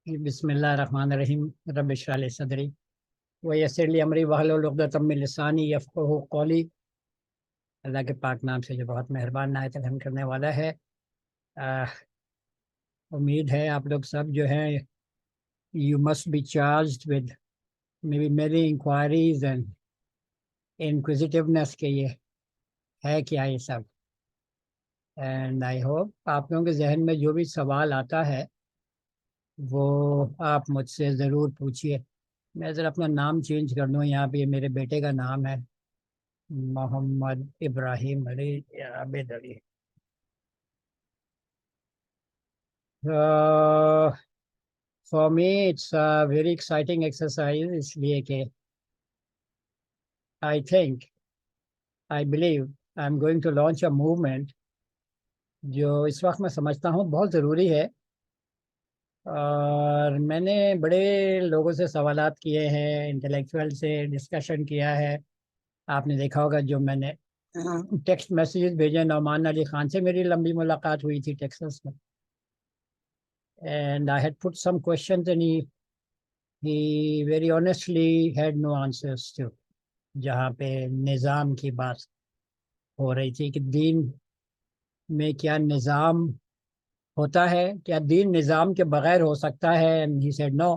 بسم اللہ الرحمن الرحیم رب اشرح لی صدری ویسر لی امری واحلل عقدۃ من لسانی یفقہوا قولی۔ اللہ کے پاک نام سے جو بہت مہربان نہایت رحم کرنے والا ہے۔ آہ، امید ہے آپ لوگ سب جو ہیں you must be charged with may be mere enquiries and inquisitiveness کے یہ ہے کیا یہ سب، اینڈ آئی ہوپ آپ لوگوں کے ذہن میں جو بھی سوال آتا ہے وہ آپ مجھ سے ضرور پوچھیے۔ میں ذرا اپنا نام چینج کر دوں، یہاں پہ یہ میرے بیٹے کا نام ہے Muhammad Ibrahim Ali Abid Ali. For me it's very exciting exercise, اس لیے کہ I think I believe I am going to launch a movement جو اس وقت میں سمجھتا ہوں بہت ضروری ہے۔ اور میں نے بڑے لوگوں سے سوالات کیے ہیں، انٹلیکچوئل سے ڈسکشن کیا ہے۔ آپ نے دیکھا ہوگا جو میں نے ٹیکسٹ میسیجز بھیجے، نعمان علی خان سے میری لمبی ملاقات ہوئی تھی ٹیکساس میں، and I had put some questions and he very honestly had no answers to، جہاں پہ نظام کی بات ہو رہی تھی کہ دین میں کیا نظام ہوتا ہے، کیا دین نظام کے بغیر ہو سکتا ہے، and he said no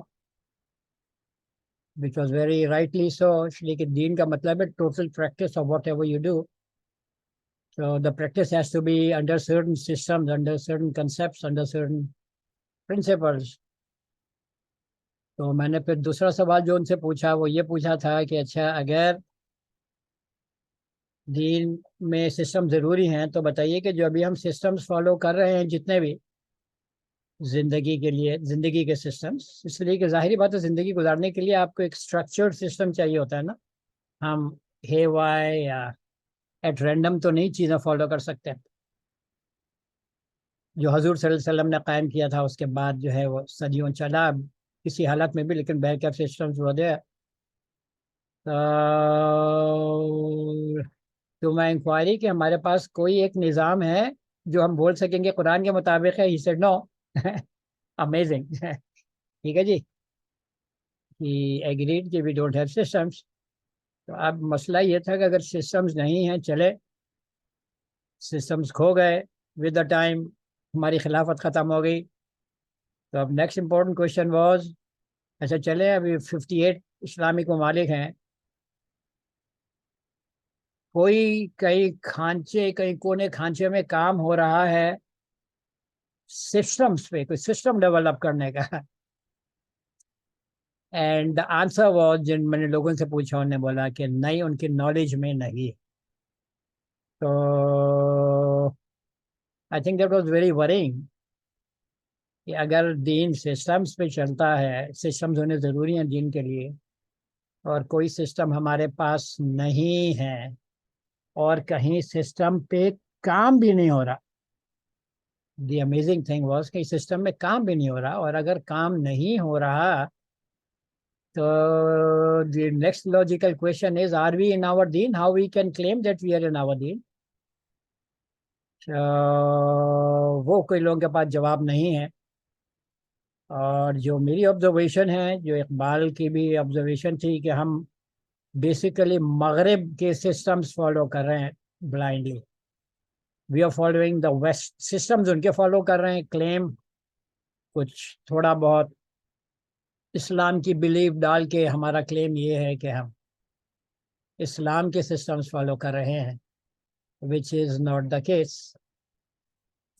which was very rightly so، اس لیے کہ دین کا مطلب ہے total practice of whatever you do. So the practice has to be under certain systems, under certain concepts, under certain principles. تو میں نے پھر دوسرا سوال جو ان سے پوچھا وہ یہ پوچھا تھا کہ اچھا اگر دین میں سسٹم ضروری ہیں تو بتائیے کہ جو ابھی ہم سسٹمز فالو کر رہے ہیں جتنے بھی زندگی کے لیے، زندگی کے سسٹمز، اس لیے کہ ظاہری بات ہے زندگی گزارنے کے لیے آپ کو ایک اسٹرکچرڈ سسٹم چاہیے ہوتا ہے نا۔ ہم ہے وائے یا ایٹ رینڈم تو نہیں چیزیں فالو کر سکتے۔ جو حضور صلی اللہ علیہ وسلم نے قائم کیا تھا اس کے بعد جو ہے وہ صدیوں چلا کسی حالت میں بھی، لیکن بیک اپ سسٹمز وہ دے۔ تو میں انکوائری کہ ہمارے پاس کوئی ایک نظام ہے جو ہم بول سکیں گے قرآن کے مطابق ہے۔ ہی سیڈ نو امیزنگ ٹھیک ہے جی، ہی ایگریڈ کہ وی ڈونٹ ہیو سسٹمس۔ تو اب مسئلہ یہ تھا کہ اگر سسٹمز نہیں ہیں، چلے سسٹمز کھو گئے ود دا ٹائم، ہماری خلافت ختم ہو گئی، تو اب نیکسٹ امپورٹنٹ کوشچن واز اچھا چلے ابھی 58 اسلامک ممالک ہیں، کوئی کئی کھانچے کئی کونے کھانچے میں کام ہو رہا ہے سسٹمز پہ، کوئی سسٹم ڈیولپ کرنے کا؟ اینڈ دا آنسر واز، جن میں نے لوگوں سے پوچھا انہوں نے بولا کہ نہیں، ان کی نالج میں نہیں۔ تو I think that was very worrying کہ اگر دین سسٹمز پہ چلتا ہے، سسٹمز ہونے ضروری ہیں دین کے لیے، اور کوئی سسٹم ہمارے پاس نہیں ہے اور کہیں سسٹم پہ کام بھی نہیں ہو رہا۔ دی امیزنگ تھنگ واز کہ سسٹم میں کام بھی نہیں ہو رہا، اور اگر کام نہیں ہو رہا تو the next logical question is are we in our دین، how we can claim that we are in our دین۔ وہ کوئی لوگوں کے پاس جواب نہیں ہے۔ اور جو میری آبزرویشن ہے، جو اقبال کی بھی آبزرویشن تھی کہ ہم بیسیکلی مغرب کے سسٹمز فالو کر رہے ہیں blindly, we are following the west systems, ان کے فالو کر رہے ہیں، کلیم کچھ تھوڑا بہت اسلام کی بلیف ڈال کے ہمارا کلیم یہ ہے کہ ہم اسلام کے سسٹمز فالو کر رہے ہیں، which is not the case۔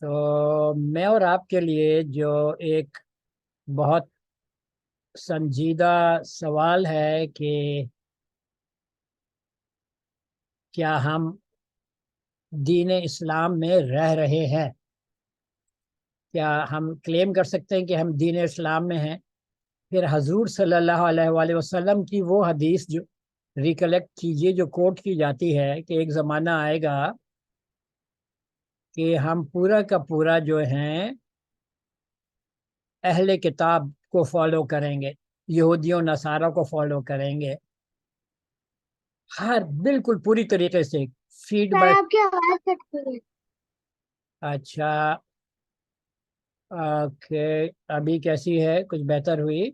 تو میں اور آپ کے لیے جو ایک بہت سنجیدہ سوال ہے کہ کیا ہم دین اسلام میں رہ رہے ہیں؟ کیا ہم کلیم کر سکتے ہیں کہ ہم دین اسلام میں ہیں؟ پھر حضور صلی اللہ علیہ وآلہ وسلم کی وہ حدیث جو ریکلیکٹ کیجیے، جو کوٹ کی جاتی ہے کہ ایک زمانہ آئے گا کہ ہم پورا کا پورا جو ہیں اہل کتاب کو فالو کریں گے، یہودیوں نصارہ کو فالو کریں گے، ہر بالکل پوری طریقے سے فیڈ سر بیک۔ آپ کی آواز کٹ رہی ہے۔ اچھا کہ ابھی کیسی ہے؟ کچھ بہتر ہوئی؟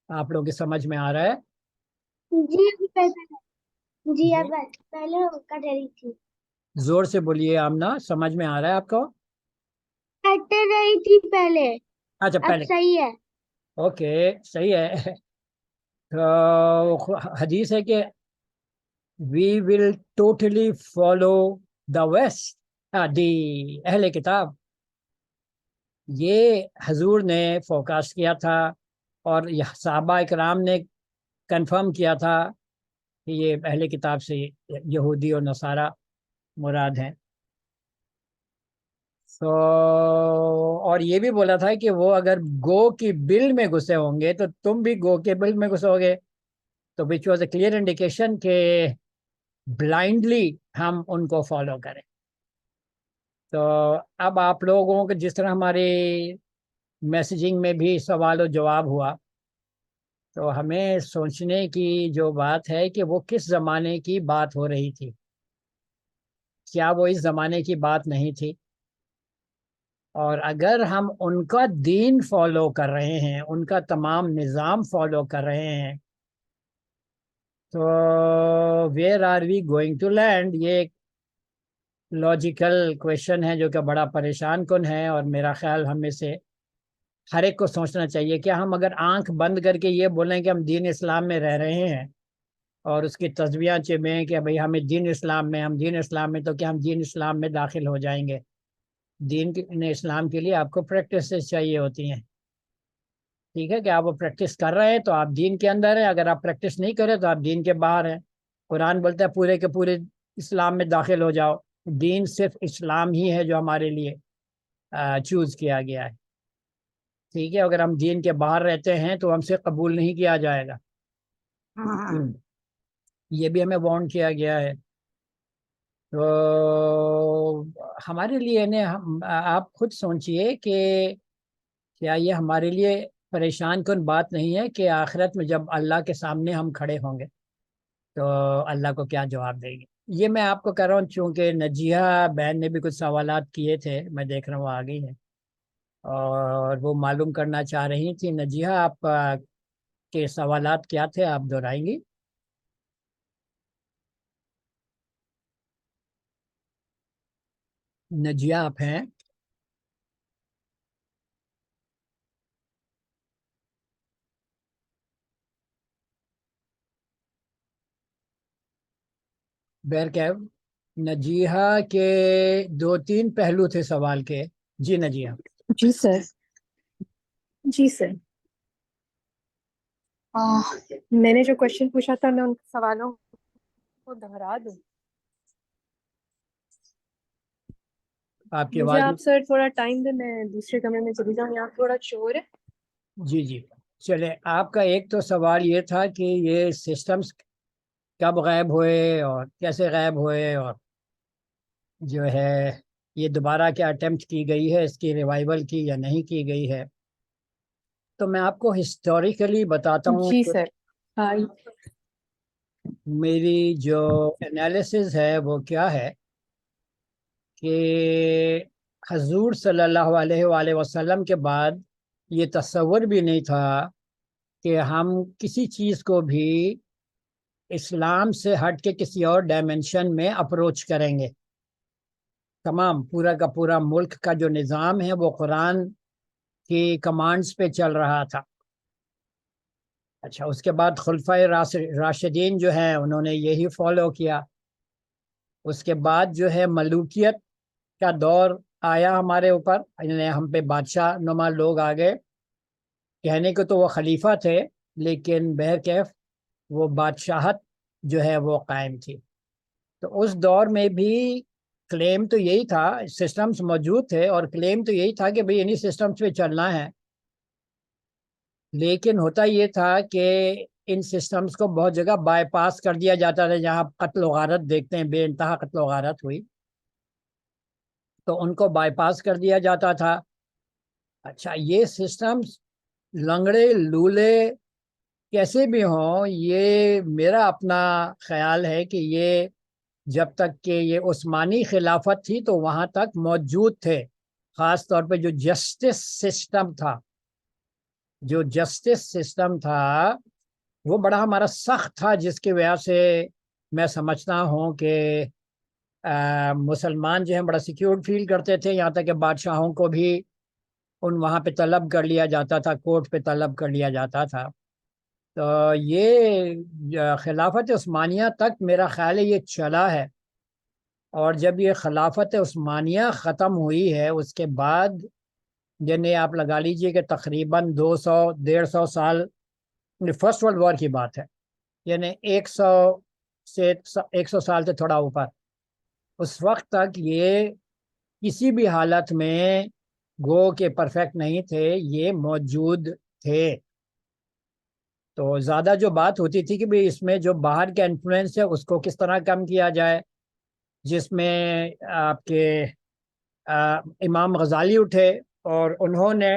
آپ لوگوں کی سمجھ میں آ رہا ہے؟ جی ابھی بہتر ہے جی، اب پہلے کٹ رہی تھی. زور سے بولیے آمنہ، سمجھ میں آ رہا ہے آپ کو؟ کٹ رہی تھی پہلے، اچھا اب پہلے، صحیح ہے. اوکے صحیح ہے. تو حدیث ہے کہ we will totally follow the waste, دی اہل کتاب. یہ حضور نے فوکاس کیا تھا اور یہ صحابہ اکرام نے کنفرم کیا تھا کہ یہ اہل کتاب سے یہودی اور نصارہ مراد ہیں. تو اور یہ بھی بولا تھا کہ وہ اگر گو کی بل میں گھسے ہوں گے تو تم بھی گو کے بل میں گھسو گے. تو which was a clear indication کہ بلائنڈلی ہم ان کو فالو کریں. تو اب آپ لوگوں کو جس طرح ہماری میسیجنگ میں بھی سوال و جواب ہوا، تو ہمیں سوچنے کی جو بات ہے کہ وہ کس زمانے کی بات ہو رہی تھی. کیا وہ اس زمانے کی بات نہیں تھی؟ اور اگر ہم ان کا دین فالو کر رہے ہیں، ان کا تمام نظام فالو کر رہے ہیں، تو where are we going to land? یہ ایک لاجیکل کویشچن ہے جو کہ بڑا پریشان کن ہے، اور میرا خیال ہم میں سے ہر ایک کو سوچنا چاہیے کہ ہم اگر آنکھ بند کر کے یہ بولیں کہ ہم دین اسلام میں رہ رہے ہیں اور اس کی تصویاں چمیں کہ بھئی ہمیں دین اسلام میں، ہم دین اسلام میں، تو کیا ہم دین اسلام میں داخل ہو جائیں گے؟ دین اسلام کے لیے آپ کو پریکٹسز چاہیے ہوتی ہیں. ٹھیک ہے کہ آپ وہ پریکٹس کر رہے ہیں تو آپ دین کے اندر ہیں، اگر آپ پریکٹس نہیں کریں تو آپ دین کے باہر ہیں. قرآن بولتا ہے پورے کے پورے اسلام میں داخل ہو جاؤ. دین صرف اسلام ہی ہے جو ہمارے لیے چوز کیا گیا ہے. ٹھیک ہے، اگر ہم دین کے باہر رہتے ہیں تو ہم سے قبول نہیں کیا جائے گا. یہ بھی ہمیں وارن کیا گیا ہے. تو ہمارے لیے آپ خود سوچئے کہ کیا یہ ہمارے لیے پریشان کن بات نہیں ہے کہ آخرت میں جب اللہ کے سامنے ہم کھڑے ہوں گے تو اللہ کو کیا جواب دیں گے؟ یہ میں آپ کو کہہ رہا ہوں چونکہ نجیحہ بہن نے بھی کچھ سوالات کیے تھے، میں دیکھ رہا ہوں وہ آ گئی ہیں اور وہ معلوم کرنا چاہ رہی تھی. نجیحہ آپ کے سوالات کیا تھے؟ آپ دہرائیں گی؟ نجیحہ آپ ہیں؟ بہرکیف نجیحہ کے دو تین پہلو تھے سوال کے. جی نجیحہ. جی سر. جی سر. میں نے جو کوشچن پوچھا تھا میں ان سوالوں کو دہرا دوں؟ آپ کی مجھے آواز. آپ سر تھوڑا ٹائم دیں، میں دوسرے کمرے میں چلی جاؤں، یہاں تھوڑا شور ہے. جی جی چلے. آپ کا ایک تو سوال یہ تھا کہ یہ سسٹمز کب غائب ہوئے اور کیسے غائب ہوئے، اور جو ہے یہ دوبارہ کیا اٹیمپٹ کی گئی ہے اس کی ریوائول کی یا نہیں کی گئی ہے. تو میں آپ کو ہسٹوریکلی بتاتا ہوں جی کہ سر. ہاں میری جو انالیسز ہے وہ کیا ہے کہ حضور صلی اللہ علیہ وآلہ وسلم کے بعد یہ تصور بھی نہیں تھا کہ ہم کسی چیز کو بھی اسلام سے ہٹ کے کسی اور ڈائمنشن میں اپروچ کریں گے. تمام پورا کا پورا ملک کا جو نظام ہے وہ قرآن کی کمانڈز پہ چل رہا تھا. اچھا، اس کے بعد خلفۂ راشدین جو ہیں انہوں نے یہی فالو کیا. اس کے بعد جو ہے ملوکیت کا دور آیا ہمارے اوپر، یعنی ہم پہ بادشاہ نما لوگ آ گئے. کہنے کو تو وہ خلیفہ تھے لیکن بہرکیف وہ بادشاہت جو ہے وہ قائم تھی. تو اس دور میں بھی کلیم تو یہی تھا، سسٹمز موجود تھے اور کلیم تو یہی تھا کہ بھئی انہی سسٹمز پہ چلنا ہے. لیکن ہوتا یہ تھا کہ ان سسٹمز کو بہت جگہ بائی پاس کر دیا جاتا تھا. جہاں قتل و غارت دیکھتے ہیں، بے انتہا قتل و غارت ہوئی تو ان کو بائی پاس کر دیا جاتا تھا. اچھا، یہ سسٹمز لنگڑے لولے کیسے بھی ہوں، یہ میرا اپنا خیال ہے کہ یہ جب تک کہ یہ عثمانی خلافت تھی تو وہاں تک موجود تھے، خاص طور پہ جو جسٹس سسٹم تھا، جو جسٹس سسٹم تھا وہ بڑا ہمارا سخت تھا، جس کی وجہ سے میں سمجھتا ہوں کہ مسلمان جو ہیں بڑا سیکیور فیل کرتے تھے، یہاں تک کہ بادشاہوں کو بھی وہاں پہ طلب کر لیا جاتا تھا، کورٹ پہ طلب کر لیا جاتا تھا۔ تو یہ خلافت عثمانیہ تک میرا خیال ہے یہ چلا ہے، اور جب یہ خلافت عثمانیہ ختم ہوئی ہے اس کے بعد یعنی آپ لگا لیجئے کہ تقریباً 200 150 سال، فرسٹ ورلڈ وار کی بات ہے، یعنی 100 سے 100 سال سے تھوڑا اوپر، اس وقت تک یہ کسی بھی حالت میں گو کہ پرفیکٹ نہیں تھے، یہ موجود تھے۔ تو زیادہ جو بات ہوتی تھی کہ بھی اس میں جو باہر کا انفلوئنس ہے اس کو کس طرح کم کیا جائے، جس میں آپ کے امام غزالی اٹھے اور انہوں نے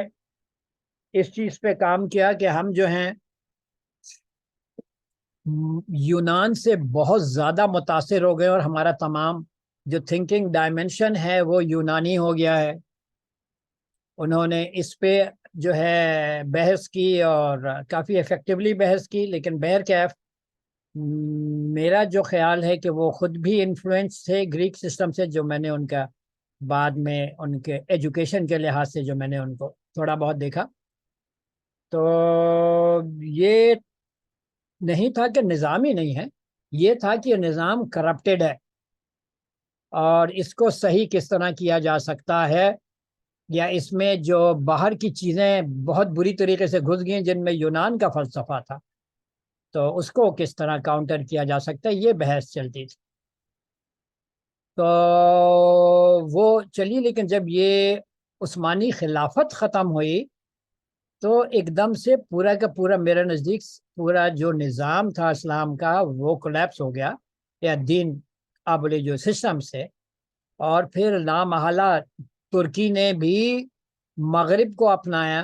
اس چیز پہ کام کیا کہ ہم جو ہیں یونان سے بہت زیادہ متاثر ہو گئے، اور ہمارا تمام جو تھنکنگ ڈائمنشن ہے وہ یونانی ہو گیا ہے۔ انہوں نے اس پہ جو ہے بحث کی اور کافی افیکٹولی بحث کی، لیکن بہرکیف میرا جو خیال ہے کہ وہ خود بھی انفلوئنس تھے گریک سسٹم سے، جو میں نے ان کا بعد میں ان کے ایجوکیشن کے لحاظ سے جو میں نے ان کو تھوڑا بہت دیکھا، تو یہ نہیں تھا کہ نظام ہی نہیں ہے، یہ تھا کہ یہ نظام کرپٹڈ ہے، اور اس کو صحیح کس طرح کیا جا سکتا ہے، یا اس میں جو باہر کی چیزیں بہت بری طریقے سے گھس گئیں جن میں یونان کا فلسفہ تھا، تو اس کو کس طرح کاؤنٹر کیا جا سکتا ہے، یہ بحث چلتی تھی۔ تو وہ چلی، لیکن جب یہ عثمانی خلافت ختم ہوئی تو ایک دم سے پورا کا پورا میرے نزدیک پورا جو نظام تھا اسلام کا وہ کولیپس ہو گیا، یا دین بولے جو سسٹم سے، اور پھر لامحالہ ترکی نے بھی مغرب کو اپنایا،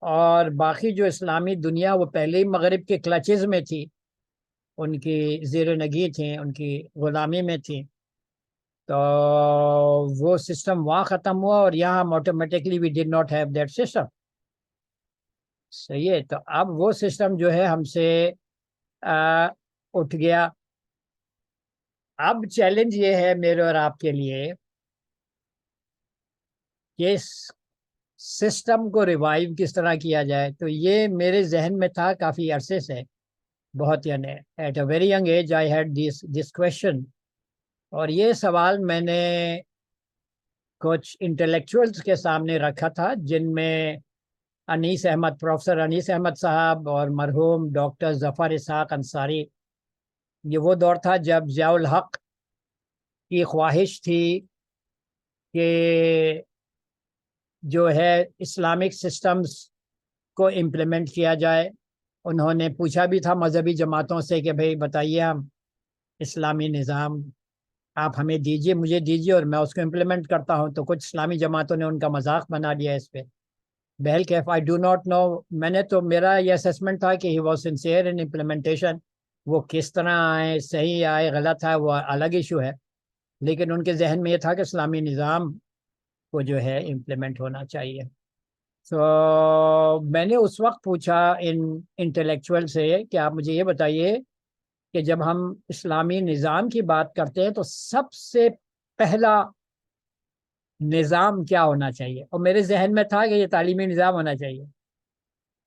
اور باقی جو اسلامی دنیا وہ پہلے ہی مغرب کے کلچز میں تھی، ان کی زیر نگی تھیں، ان کی غلامی میں تھی، تو وہ سسٹم وہاں ختم ہوا، اور یہاں automatically we did not have that system. صحیح ہے، تو اب وہ سسٹم جو ہے ہم سے اٹھ گیا۔ اب چیلنج یہ ہے میرے اور آپ کے لیے کہ اس سسٹم کو ریوائیو کس طرح کیا جائے۔ تو یہ میرے ذہن میں تھا کافی عرصے سے، بہت یعنی at a very young age I had this question, اور یہ سوال میں نے کچھ انٹلیکچوئلس کے سامنے رکھا تھا، جن میں انیس احمد، پروفیسر انیس احمد صاحب، اور مرحوم ڈاکٹر ظفر اسحاق انصاری۔ یہ وہ دور تھا جب ضیاء الحق کی خواہش تھی کہ جو ہے اسلامک سسٹمز کو امپلیمنٹ کیا جائے۔ انہوں نے پوچھا بھی تھا مذہبی جماعتوں سے کہ بھئی بتائیے، ہم اسلامی نظام آپ ہمیں دیجئے، مجھے دیجئے، اور میں اس کو امپلیمنٹ کرتا ہوں۔ تو کچھ اسلامی جماعتوں نے ان کا مذاق بنا لیا اس پہ۔ بہرکیف آئی ڈو ناٹ نو، میں نے تو میرا یہ اسیسمنٹ تھا کہ he was sincere in implementation, وہ کس طرح آئے، صحیح آئے غلط ہے وہ الگ ایشو ہے، لیکن ان کے ذہن میں یہ تھا کہ اسلامی نظام کو جو ہے امپلیمنٹ ہونا چاہیے۔ تو میں نے اس وقت پوچھا ان انٹلیکچوئل سے کہ آپ مجھے یہ بتائیے کہ جب ہم اسلامی نظام کی بات کرتے ہیں تو سب سے پہلا نظام کیا ہونا چاہیے، اور میرے ذہن میں تھا کہ یہ تعلیمی نظام ہونا چاہیے۔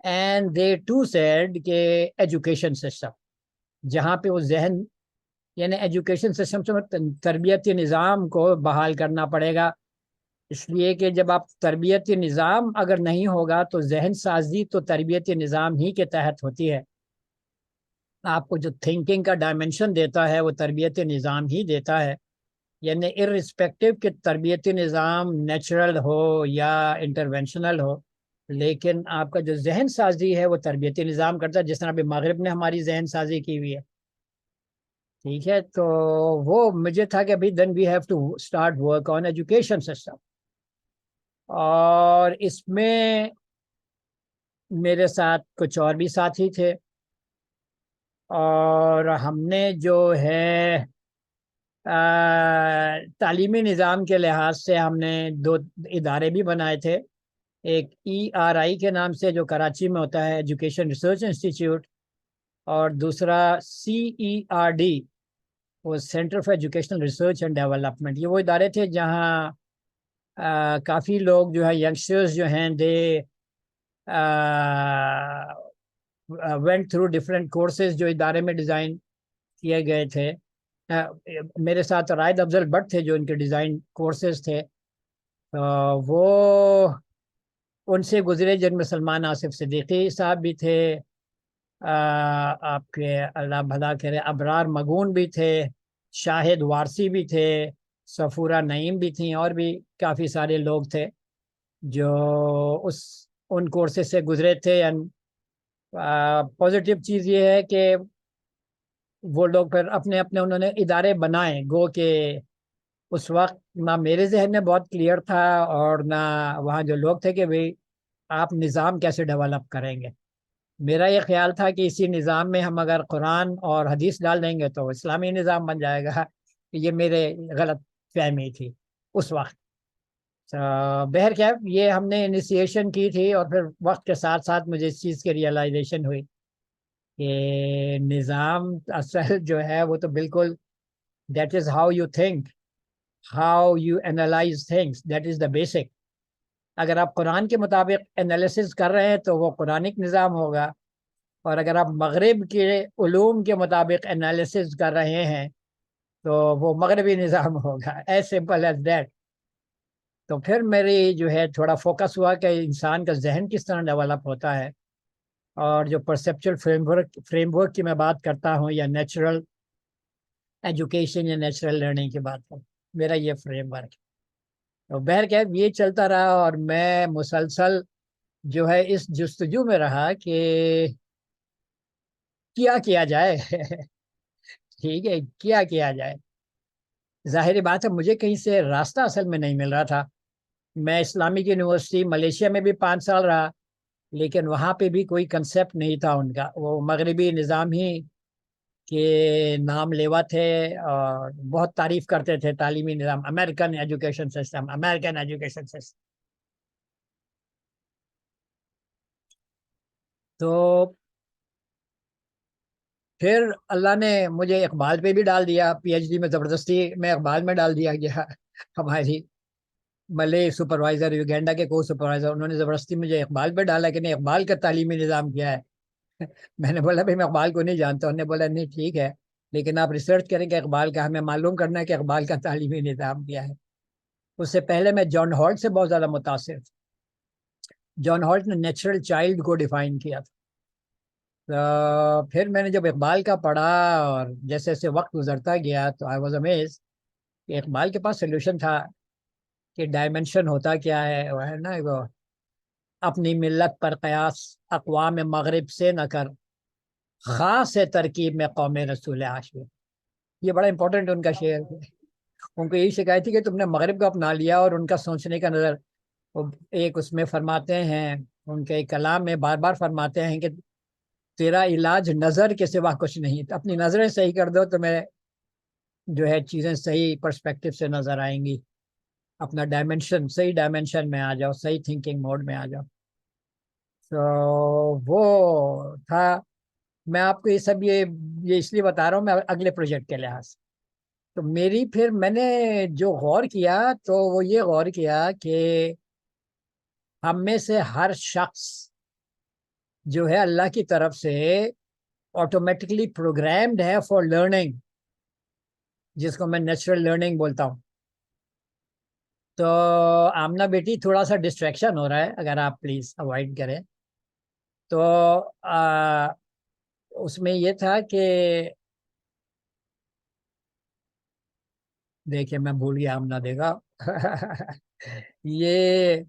اینڈ دے ٹو سیڈ کہ ایجوکیشن سسٹم، جہاں پہ وہ ذہن یعنی ایجوکیشن سسٹم سے تربیتی نظام کو بحال کرنا پڑے گا، اس لیے کہ جب آپ تربیتی نظام اگر نہیں ہوگا تو ذہن سازی تو تربیتی نظام ہی کے تحت ہوتی ہے۔ آپ کو جو تھنکنگ کا ڈائمنشن دیتا ہے وہ تربیتی نظام ہی دیتا ہے، یعنی ارسپیکٹو کہ تربیتی نظام نیچرل ہو یا انٹرونشنل ہو، لیکن آپ کا جو ذہن سازی ہے وہ تربیتی نظام کرتا ہے، جس طرح ابھی مغرب نے ہماری ذہن سازی کی ہوئی ہے۔ ٹھیک ہے، تو وہ مجھے تھا کہ ابھی then we have to start work on education system, اور اس میں میرے ساتھ کچھ اور بھی ساتھی تھے، اور ہم نے جو ہے تعلیمی نظام کے لحاظ سے ہم نے 2 ادارے بھی بنائے تھے، ایک ERI کے نام سے جو کراچی میں ہوتا ہے، ایجوکیشن ریسرچ انسٹیٹیوٹ، اور دوسرا CERD، وہ centre for educational research and development. یہ وہ ادارے تھے جہاں کافی لوگ جو ہے ینگسٹرز جو ہیں they went through different courses جو ادارے میں ڈیزائن کیے گئے تھے۔ میرے ساتھ رائد افضل بٹ تھے جو ان کے ڈیزائن کورسز تھے، وہ ان سے گزرے، جن میں سلمان آصف صدیقی صاحب بھی تھے، آپ کے اللہ بھلا کرے ابرار مگون بھی تھے، شاہد وارسی بھی تھے، صفورہ نعیم بھی تھیں، اور بھی کافی سارے لوگ تھے جو ان کورسز سے گزرے تھے۔ پازیٹیو چیز یہ ہے کہ وہ لوگ پھر اپنے اپنے انہوں نے ادارے بنائے، گو کہ اس وقت نہ میرے ذہن میں بہت کلیئر تھا اور نہ وہاں جو لوگ تھے کہ بھئی آپ نظام کیسے ڈیولپ کریں گے۔ میرا یہ خیال تھا کہ اسی نظام میں ہم اگر قرآن اور حدیث ڈال دیں گے تو اسلامی نظام بن جائے گا۔ یہ میرے غلط فہمی تھی اس وقت۔ بہرکیف یہ ہم نے انیشیشن کی تھی، اور پھر وقت کے ساتھ ساتھ مجھے اس چیز کی ریئلائزیشن ہوئی کہ نظام اصل جو ہے وہ تو بالکل that is how you think, how you analyse things, that is the basic. اگر آپ قرآن کے مطابق انالیسز کر رہے ہیں تو وہ قرآنک نظام ہوگا، اور اگر آپ مغرب کے علوم کے مطابق انالیسز کر رہے ہیں تو وہ مغربی نظام ہوگا، ایز سمپل ایز دیٹ۔ تو پھر میری جو ہے تھوڑا فوکس ہوا کہ انسان کا ذہن کس طرح ڈیولپ ہوتا ہے، اور جو پرسیپچل فریم ورک کی میں بات کرتا ہوں، یا نیچرل ایجوکیشن یا نیچرل لرننگ کی بات کرتا ہوں، میرا یہ فریم ورک ہے۔ تو بہرکیف یہ چلتا رہا، اور میں مسلسل جو ہے اس جستجو میں رہا کہ کیا جائے ٹھیک ہے، کیا جائے۔ ظاہری بات ہے مجھے کہیں سے راستہ اصل میں نہیں مل رہا تھا۔ میں اسلامک یونیورسٹی ملیشیا میں بھی 5 سال رہا، لیکن وہاں پہ بھی کوئی کنسیپٹ نہیں تھا ان کا، وہ مغربی نظام ہی کے نام لیوا تھے، اور بہت تعریف کرتے تھے تعلیمی نظام، American education system, American education system. تو پھر اللہ نے مجھے اقبال پہ بھی ڈال دیا، PhD میں زبردستی میں اقبال میں ڈال دیا گیا۔ ہماری ملے سپروائزر، یوگینڈا کے کو سپروائزر، انہوں نے زبردستی مجھے اقبال پہ ڈالا کہ نہیں اقبال کا تعلیمی نظام کیا ہے۔ میں نے بولا بھائی میں اقبال کو نہیں جانتا۔ انہوں نے بولا نہیں ٹھیک ہے، لیکن آپ ریسرچ کریں کہ اقبال کا، ہمیں معلوم کرنا ہے کہ اقبال کا تعلیمی نظام کیا ہے۔ اس سے پہلے میں جان ہالٹ سے بہت زیادہ متاثر تھا۔ جان ہالٹ نے نیچرل چائلڈ کو ڈیفائن کیا تھا۔ تو پھر میں نے جب اقبال کا پڑھا، اور جیسے جیسے وقت گزرتا گیا، تو آئی واز امیز کہ اقبال کے پاس سولوشن تھا کہ ڈائمنشن ہوتا کیا ہے، وہ ہے نا وہ اپنی ملت پر قیاس اقوام مغرب سے نہ کر، خاص ہے ترکیب میں قوم رسول عاشق۔ یہ بڑا امپورٹنٹ ان کا شعر ہے۔ ان کو یہی شکایت تھی کہ تم نے مغرب کو اپنا لیا، اور ان کا سوچنے کا نظر، ایک اس میں فرماتے ہیں، ان کے کلام میں بار بار فرماتے ہیں کہ تیرا علاج نظر کے سوا کچھ نہیں، اپنی نظریں صحیح کر دو تو میں جو ہے چیزیں صحیح پرسپیکٹو سے نظر آئیں گی، اپنا ڈائمنشن صحیح ڈائمنشن میں آ جاؤ، صحیح تھنکنگ موڈ میں آ جاؤ۔ تو وہ تھا۔ میں آپ کو یہ سب یہ اس لیے بتا رہا ہوں، میں اگلے پروجیکٹ کے لحاظ سے، تو پھر میں نے جو غور کیا تو وہ یہ غور کیا کہ ہم میں سے ہر شخص جو ہے اللہ کی طرف سے آٹومیٹکلی پروگرامڈ ہے فار لرننگ، جس کو میں نیچرل لرننگ بولتا ہوں۔ تو آمنہ بیٹی تھوڑا سا ڈسٹریکشن ہو رہا ہے، اگر آپ پلیز اوائڈ کریں۔ تو اس میں یہ تھا کہ دیکھیں میں بھول گیا، آمنہ دے گا یہ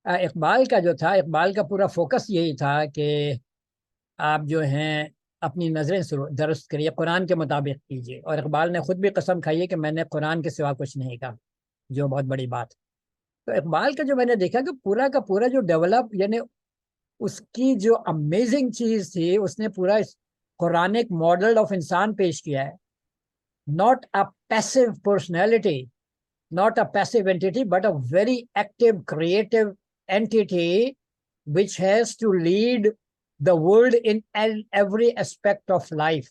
اقبال کا جو تھا، اقبال کا پورا فوکس یہی تھا کہ آپ جو ہیں اپنی نظریں درست کریے، قرآن کے مطابق کیجیے، اور اقبال نے خود بھی قسم کھائی ہے کہ میں نے قرآن کے سوا کچھ نہیں کہا، جو بہت بڑی بات۔ تو اقبال کا جو میں نے دیکھا کہ پورا کا پورا جو ڈیولپ، یعنی اس کی جو امیزنگ چیز تھی، اس نے پورا قرآنک ماڈل آف انسان پیش کیا ہے، not a passive personality, not a passive entity, but a very active, creative entity which has to lead the world in every aspect of life.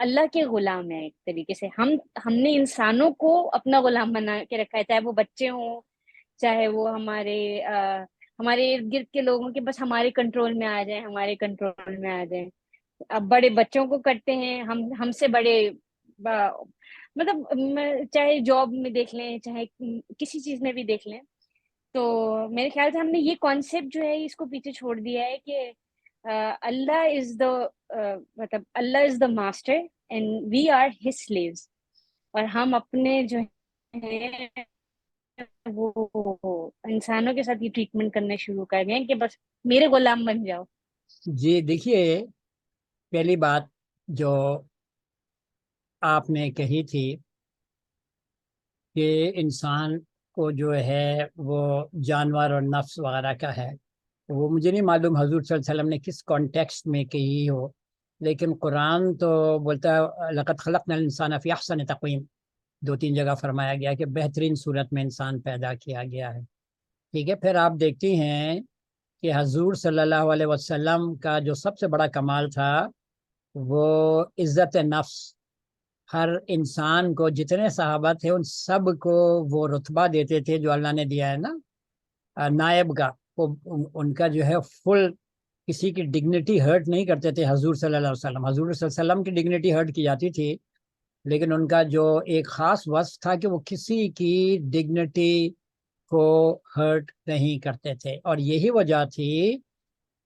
اللہ کے غلام ہیں ایک طریقے سے. ہم نے انسانوں کو اپنا غلام بنا کے رکھا ہے, چاہے وہ بچے ہوں, چاہے وہ ہمارے ارد گرد کے لوگوں کے بس ہمارے کنٹرول میں آ جائیں, ہمارے کنٹرول میں آ جائیں. اب بڑے بچوں کو کرتے ہیں, ہم سے بڑے مطلب چاہے جاب میں دیکھ لیں, چاہے کسی چیز میں بھی دیکھ لیں. تو میرے خیال سے ہم نے یہ کانسیپٹ جو ہے اس کو پیچھے چھوڑ دیا ہے کہ اللہ از دا مطلب Allah is the master and we are his slaves, اور ہم اپنے جو ہیں وہ انسانوں کے ساتھ یہ ٹریٹمنٹ کرنا شروع کر گئے کہ بس میرے غلام بن جاؤ. جی دیکھیے، پہلی بات جو آپ نے کہی تھی کہ انسان کو جو ہے وہ جانور اور نفس وغیرہ کا ہے، وہ مجھے نہیں معلوم حضور صلی اللہ علیہ وسلم نے کس کانٹیکسٹ میں کہی ہو، لیکن قرآن تو بولتا ہے لقد خلقنا الانسان فی احسن تقویم، 2-3 جگہ فرمایا گیا کہ بہترین صورت میں انسان پیدا کیا گیا ہے. ٹھیک ہے، پھر آپ دیکھتی ہیں کہ حضور صلی اللہ علیہ وسلم کا جو سب سے بڑا کمال تھا وہ عزت نفس. ہر انسان کو، جتنے صحابہ تھے ان سب کو وہ رتبہ دیتے تھے جو اللہ نے دیا ہے نا نائب کا. وہ ان کا جو ہے فل، کسی کی ڈگنیٹی ہرٹ نہیں کرتے تھے حضور صلی اللہ علیہ وسلم. حضور صلی اللہ علیہ وسلم کی ڈگنیٹی ہرٹ کی جاتی تھی، لیکن ان کا جو ایک خاص وصف تھا کہ وہ کسی کی ڈگنیٹی کو ہرٹ نہیں کرتے تھے. اور یہی وجہ تھی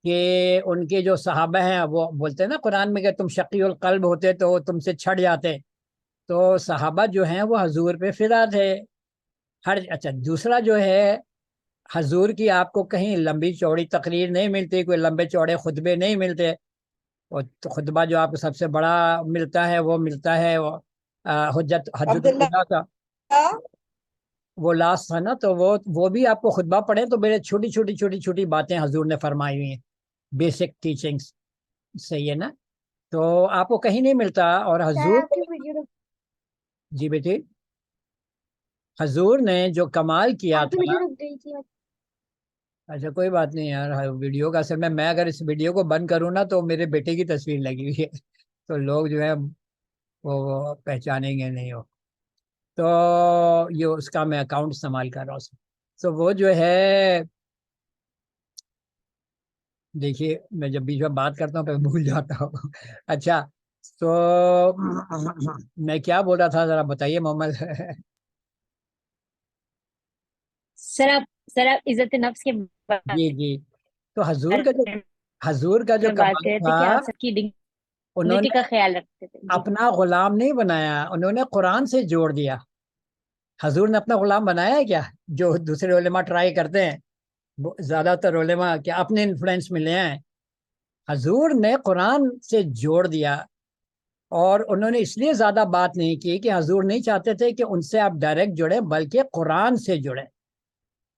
کہ ان کے جو صحابہ ہیں وہ بولتے ہیں نا قرآن میں کہ تم شقی القلب ہوتے تو تم سے چھٹ جاتے. تو صحابہ جو ہیں وہ حضور پہ فدا تھے. اچھا، دوسرا جو ہے حضور کی آپ کو کہیں لمبی چوڑی تقریر نہیں ملتی، کوئی لمبے چوڑے خطبے نہیں ملتے. اور خطبہ جو آپ کو سب سے بڑا ملتا ہے وہ ملتا ہے حجت الوداع کا، وہ لاسٹ تھا نا. تو وہ بھی آپ کو خطبہ پڑھیں تو میرے چھوٹی چھوٹی چھوٹی چھوٹی باتیں حضور نے فرمائی ہوئی ہیں، بیسک ٹیچنگس. صحیح ہے نا؟ تو آپ کو کہیں نہیں ملتا. اور حضور، آپ کی ویڈیو جی بیٹی، حضور نے جو کمال کیا آپ کی تھا. ویڈیو رک گئی تھی. اچھا کوئی بات نہیں یار، ویڈیو کا اصل میں اگر اس ویڈیو کو بند کروں نا تو میرے بیٹے کی تصویر لگی ہوئی ہے تو لوگ جو ہے وہ پہچانیں گے نہیں ہو. تو یہ اس کا میں اکاؤنٹ استعمال کر رہا ہوں. تو وہ جو ہے، دیکھیے میں جب بیچ میں بات کرتا ہوں پھر بھول جاتا ہوں. اچھا تو میں کیا بول رہا تھا ذرا بتائیے محمد. سر آپ عزت نفس کے جی بارے جی، تو حضور کا جو میں بات کمال کر رہے تھے تھا، کہ آپ سب کی انہوں ڈگنیٹی نے کا خیال رکھتے تھے. جی اپنا غلام نہیں بنایا، انہوں نے قرآن سے جوڑ دیا. حضور نے اپنا غلام بنایا ہے کیا؟ جو دوسرے علماء ٹرائی کرتے ہیں، زیادہ تر علماء کہ اپنے انفلوئنس میں لے آئیں. حضور نے قرآن سے جوڑ دیا. اور انہوں نے اس لیے زیادہ بات نہیں کی کہ حضور نہیں چاہتے تھے کہ ان سے آپ ڈائریکٹ جڑیں، بلکہ قرآن سے جڑیں.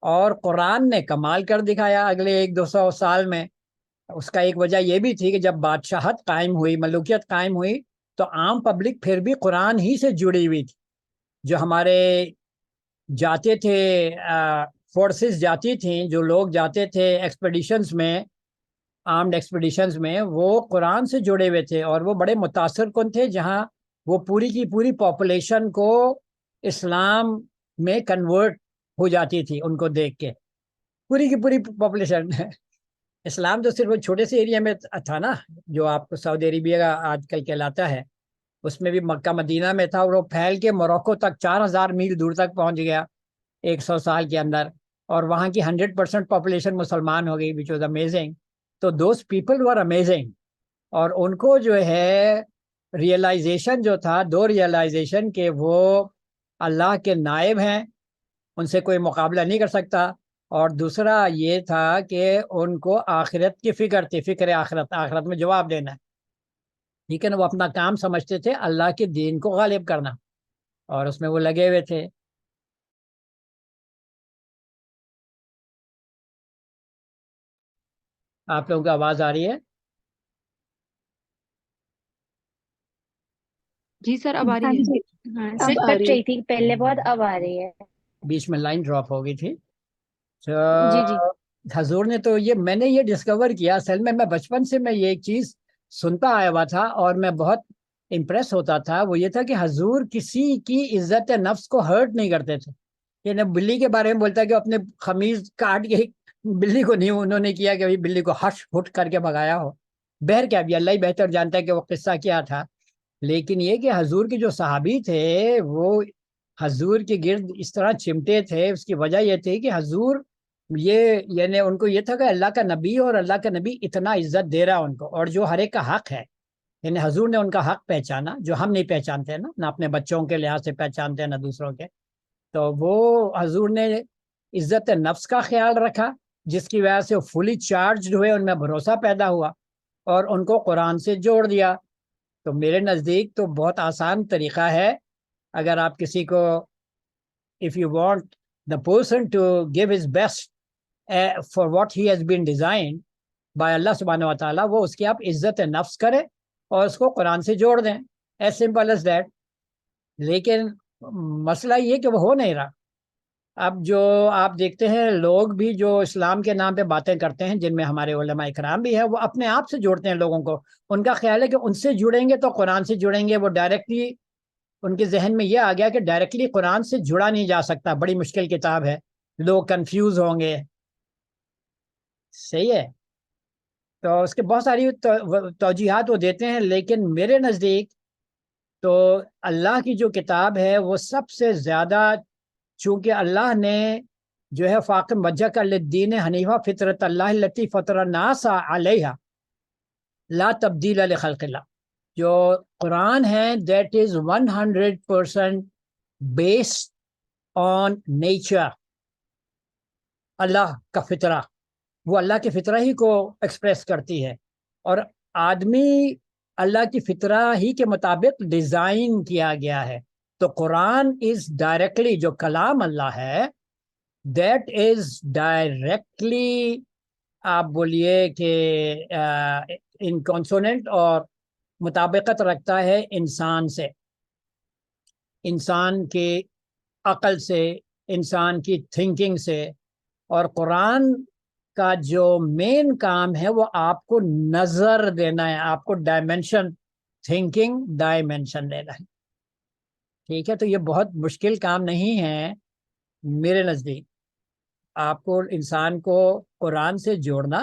اور قرآن نے کمال کر دکھایا اگلے 100-200 سال میں. اس کا ایک وجہ یہ بھی تھی کہ جب بادشاہت قائم ہوئی، ملوکیت قائم ہوئی، تو عام پبلک پھر بھی قرآن ہی سے جڑی ہوئی تھی. جو ہمارے جاتے تھے فورسز جاتی تھیں، جو لوگ جاتے تھے ایکسپیڈیشنز میں، آرمڈ ایکسپیڈیشنز میں، وہ قرآن سے جڑے ہوئے تھے. اور وہ بڑے متاثر کن تھے جہاں وہ پوری کی پوری پاپولیشن کو اسلام میں کنورٹ ہو جاتی تھی ان کو دیکھ کے. پوری کی پوری پاپولیشن اسلام تو صرف وہ چھوٹے سے ایریا میں تھا نا، جو آپ کو سعودی عربیہ آج کل کہلاتا ہے، اس میں بھی مکہ مدینہ میں تھا، اور وہ پھیل کے موروکو تک 4000 میل دور تک پہنچ گیا 100 سال کے اندر. اور وہاں کی 100% پاپولیشن مسلمان ہو گئی، وچ واز امیزنگ. تو دوز پیپل ور امیزنگ. اور ان کو جو ہے ریئلائزیشن جو تھا، 2 ریئلائزیشن کہ وہ اللہ کے نائب ہیں، ان سے کوئی مقابلہ نہیں کر سکتا. اور دوسرا یہ تھا کہ ان کو آخرت کی فکر تھی، فکر آخرت میں جواب دینا ہے. ٹھیک ہے نا؟ وہ اپنا کام سمجھتے تھے اللہ کے دین کو غالب کرنا، اور اس میں وہ لگے ہوئے تھے. آپ لوگوں کو آواز آ رہی ہے؟ جی سر اب آ رہی ہے. ہاں سر، کٹ رہی تھی پہلے بہت، اب آ رہی ہے. بیچ میں لائن ڈراپ ہو گئی تھی. جی جی. حضور نے تو میں نے یہ ڈسکور کیا، اصل میں بچپن سے میں یہ ایک چیز سنتا آیا ہوا تھا، اور میں بہت امپریس ہوتا تھا وہ یہ تھا کہ حضور کسی کی عزت نفس کو ہرٹ نہیں کرتے تھے. یعنی بلی کے بارے میں بولتا ہے کہ اپنے خمیز کاٹ کے بلی کو نہیں انہوں نے کیا کہ بلی کو ہش ہٹ کر کے بھگایا ہو. بہر کیا بھی اللہ ہی بہتر جانتا ہے کہ وہ قصہ کیا تھا. لیکن یہ کہ حضور کے جو صحابی تھے وہ حضور کے گرد اس طرح چمٹے تھے. اس کی وجہ یہ تھی کہ حضور یہ یعنی ان کو یہ تھا کہ اللہ کا نبی اور اللہ کا نبی اتنا عزت دے رہا ان کو, اور جو ہر ایک کا حق ہے. یعنی حضور نے ان کا حق پہچانا جو ہم نہیں پہچانتے نا, نہ اپنے بچوں کے لحاظ سے پہچانتے ہیں نہ دوسروں کے. تو وہ حضور نے عزت نفس کا خیال رکھا جس کی وجہ سے وہ فلی چارجڈ ہوئے, ان میں بھروسہ پیدا ہوا اور ان کو قرآن سے جوڑ دیا. تو میرے نزدیک تو بہت آسان طریقہ ہے. اگر آپ کسی کو if you want the person to give his best for what he has been designed by Allah subhanahu wa ta'ala, وہ اس کی آپ عزت نفس کرے اور اس کو قرآن سے جوڑ دیں, as simple as that. لیکن مسئلہ یہ کہ وہ ہو نہیں رہا. اب جو آپ دیکھتے ہیں لوگ بھی جو اسلام کے نام پہ باتیں کرتے ہیں جن میں ہمارے علماء اکرام بھی ہیں, وہ اپنے آپ سے جوڑتے ہیں لوگوں کو. ان کا خیال ہے کہ ان سے جڑیں گے تو قرآن سے جڑیں گے. وہ ڈائریکٹلی ان کے ذہن میں یہ آ گیا کہ ڈائریکٹلی قرآن سے جڑا نہیں جا سکتا, بڑی مشکل کتاب ہے, لوگ کنفیوز ہوں گے. صحیح ہے. تو اس کے بہت ساری توجیحات وہ دیتے ہیں, لیکن میرے نزدیک تو اللہ کی جو کتاب ہے وہ سب سے زیادہ, چونکہ اللہ نے جو ہے فاقم وجہک للدین حنیفہ فطرت اللہ التی فطر الناس علیہا لا تبدیل لخلق اللہ, جو قرآن ہے that is 100% based on nature, Allah کا فطرہ, وہ اللہ کے فطرہ ہی کو ایکسپریس کرتی ہے. اور آدمی اللہ کی فطرہ ہی کے مطابق ڈیزائن کیا گیا ہے. تو قرآن از ڈائریکٹلی, جو کلام اللہ ہے دیٹ از ڈائریکٹلی آپ بولیے کہ ان کانسوننٹ اور مطابقت رکھتا ہے انسان سے, انسان کی عقل سے, انسان کی تھنکنگ سے. اور قرآن کا جو مین کام ہے وہ آپ کو نظر دینا ہے, آپ کو ڈائمینشن, تھنکنگ ڈائمینشن دینا ہے. ٹھیک ہے, تو یہ بہت مشکل کام نہیں ہے میرے نزدیک. آپ کو انسان کو قرآن سے جوڑنا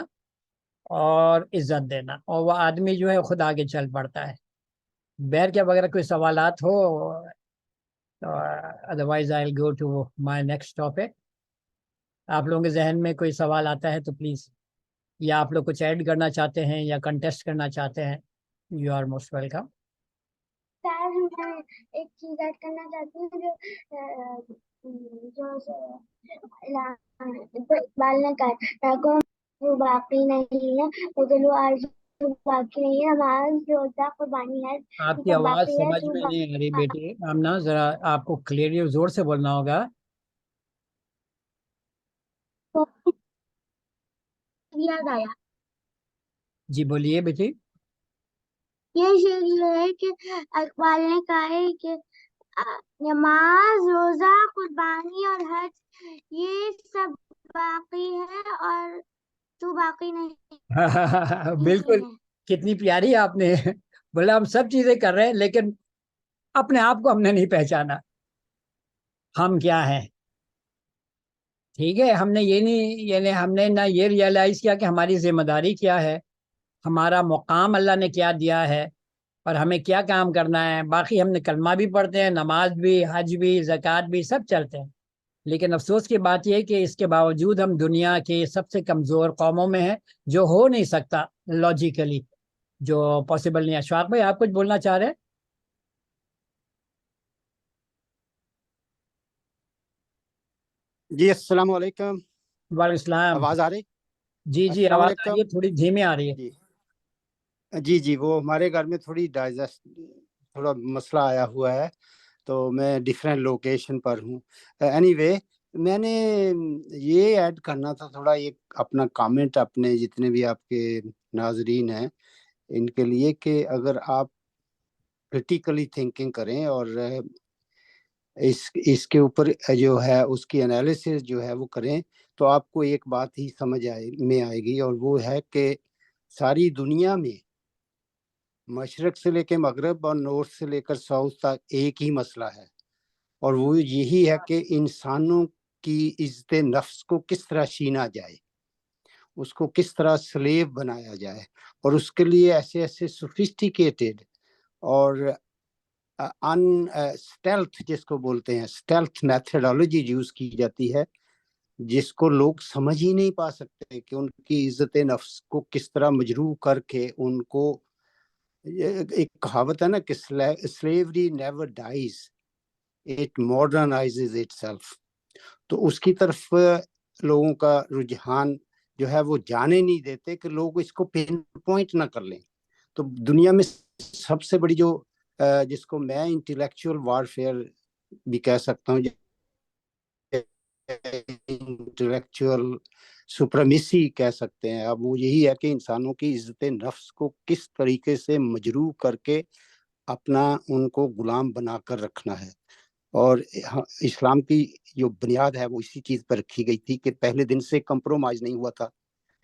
اور عزت دینا, اور وہ آدمی جو ہے خود آگے چل پڑتا ہے. بہر کے اگر کوئی سوالات ہو, otherwise I will go to my next topic. آپ لوگوں کے ذہن میں کوئی سوال آتا ہے تو پلیز, یا آپ لوگ کچھ ایڈ کرنا چاہتے ہیں یا کنٹیسٹ کرنا چاہتے ہیں, یو آر موسٹ ویلکم. سر میں ایک چیز ایڈ کرنا چاہتی ہوں جو اقبال نے کہا وہ باقی نہیں ہے, وہ آج باقی نہیں ہے, نماز روزہ قربانی ہے. آپ کی آواز سمجھ میں نہیں آ رہی بیٹی آمنہ, ذرا آپ کو کلیئرلی زور سے بولنا ہوگا. یاد آیا, جی بولیے بیٹی. یہ شعر یہ ہے کہ اقبال نے کہا ہے کہ نماز روزہ قربانی اور حج یہ سب باقی ہے اور تو باقی نہیں. بالکل, کتنی پیاری آپ نے بولا. ہم سب چیزیں کر رہے ہیں لیکن اپنے آپ کو ہم نے نہیں پہچانا, ہم کیا ہیں. ٹھیک ہے, ہم نے یہ نہیں, یعنی ہم نے نہ یہ ریئلائز کیا کہ ہماری ذمہ داری کیا ہے, ہمارا مقام اللہ نے کیا دیا ہے اور ہمیں کیا کام کرنا ہے. باقی ہم نے کلمہ بھی پڑھتے ہیں, نماز بھی, حج بھی, زکوٰۃ بھی, سب چلتے ہیں. لیکن افسوس کی بات یہ ہے کہ اس کے باوجود ہم دنیا کے سب سے کمزور قوموں میں ہیں, جو ہو نہیں سکتا لاجیکلی, جو پاسبل نہیں ہے. اشفاق بھائی آپ کچھ بولنا چاہ رہے ہیں؟ جی السلام علیکم. وعلیکم السلام. آواز آ رہی؟ جی جی السلام آواز آ علیکم. رہی ہے, تھوڑی دھیمی آ رہی ہے. جی وہ ہمارے گھر میں تھوڑا مسئلہ آیا ہوا ہے, تو میں ڈیفرنٹ لوکیشن پر ہوں. اینی وے میں نے یہ ایڈ کرنا تھا تھوڑا, ایک اپنا کامنٹ اپنے جتنے بھی آپ کے ناظرین ہیں ان کے لیے, کہ اگر آپ کرٹیکلی تھنکنگ کریں اور اس کے اوپر جو ہے اس کی انالیسس جو ہے وہ کریں, تو آپ کو ایک بات ہی سمجھ میں آئے گی, اور وہ ہے کہ ساری دنیا میں مشرق سے لے کے مغرب اور نارتھ سے لے کر ساؤتھ تک ایک ہی مسئلہ ہے، اور وہ یہی ہے کہ انسانوں کی عزت نفس کو کس طرح چھینا جائے، اس کو کس طرح سلیو بنایا جائے، اور اس کے لیے ایسے ایسے سوفسٹیکیٹڈ اور اسٹیلتھ جس کو بولتے ہیں اسٹیلتھ میتھڈالوجی یوز کی جاتی ہے، جس کو لوگ سمجھ ہی نہیں پا سکتے کہ ان کی عزت نفس کو کس طرح مجروح کر کے ان کو، ایک کہاوت ہے نا کہ slavery never dies, it modernizes itself، تو اس کی طرف لوگوں کا رجحان جو ہے وہ جانے نہیں دیتے کہ لوگ اس کو پن پوائنٹ نہ کر لیں۔ تو دنیا میں سب سے بڑی جو جس کو میں انٹلیکچوئل وارفیئر بھی کہہ سکتا ہوں، انٹلیکچوئل سپریمیسی کہہ سکتے ہیں، اب وہ یہی ہے کہ انسانوں کی عزت نفس کو کس طریقے سے مجروح کر کے اپنا ان کو غلام بنا کر رکھنا ہے۔ اور اسلام کی جو بنیاد ہے وہ اسی چیز پر رکھی گئی تھی کہ پہلے دن سے کمپرومائز نہیں ہوا تھا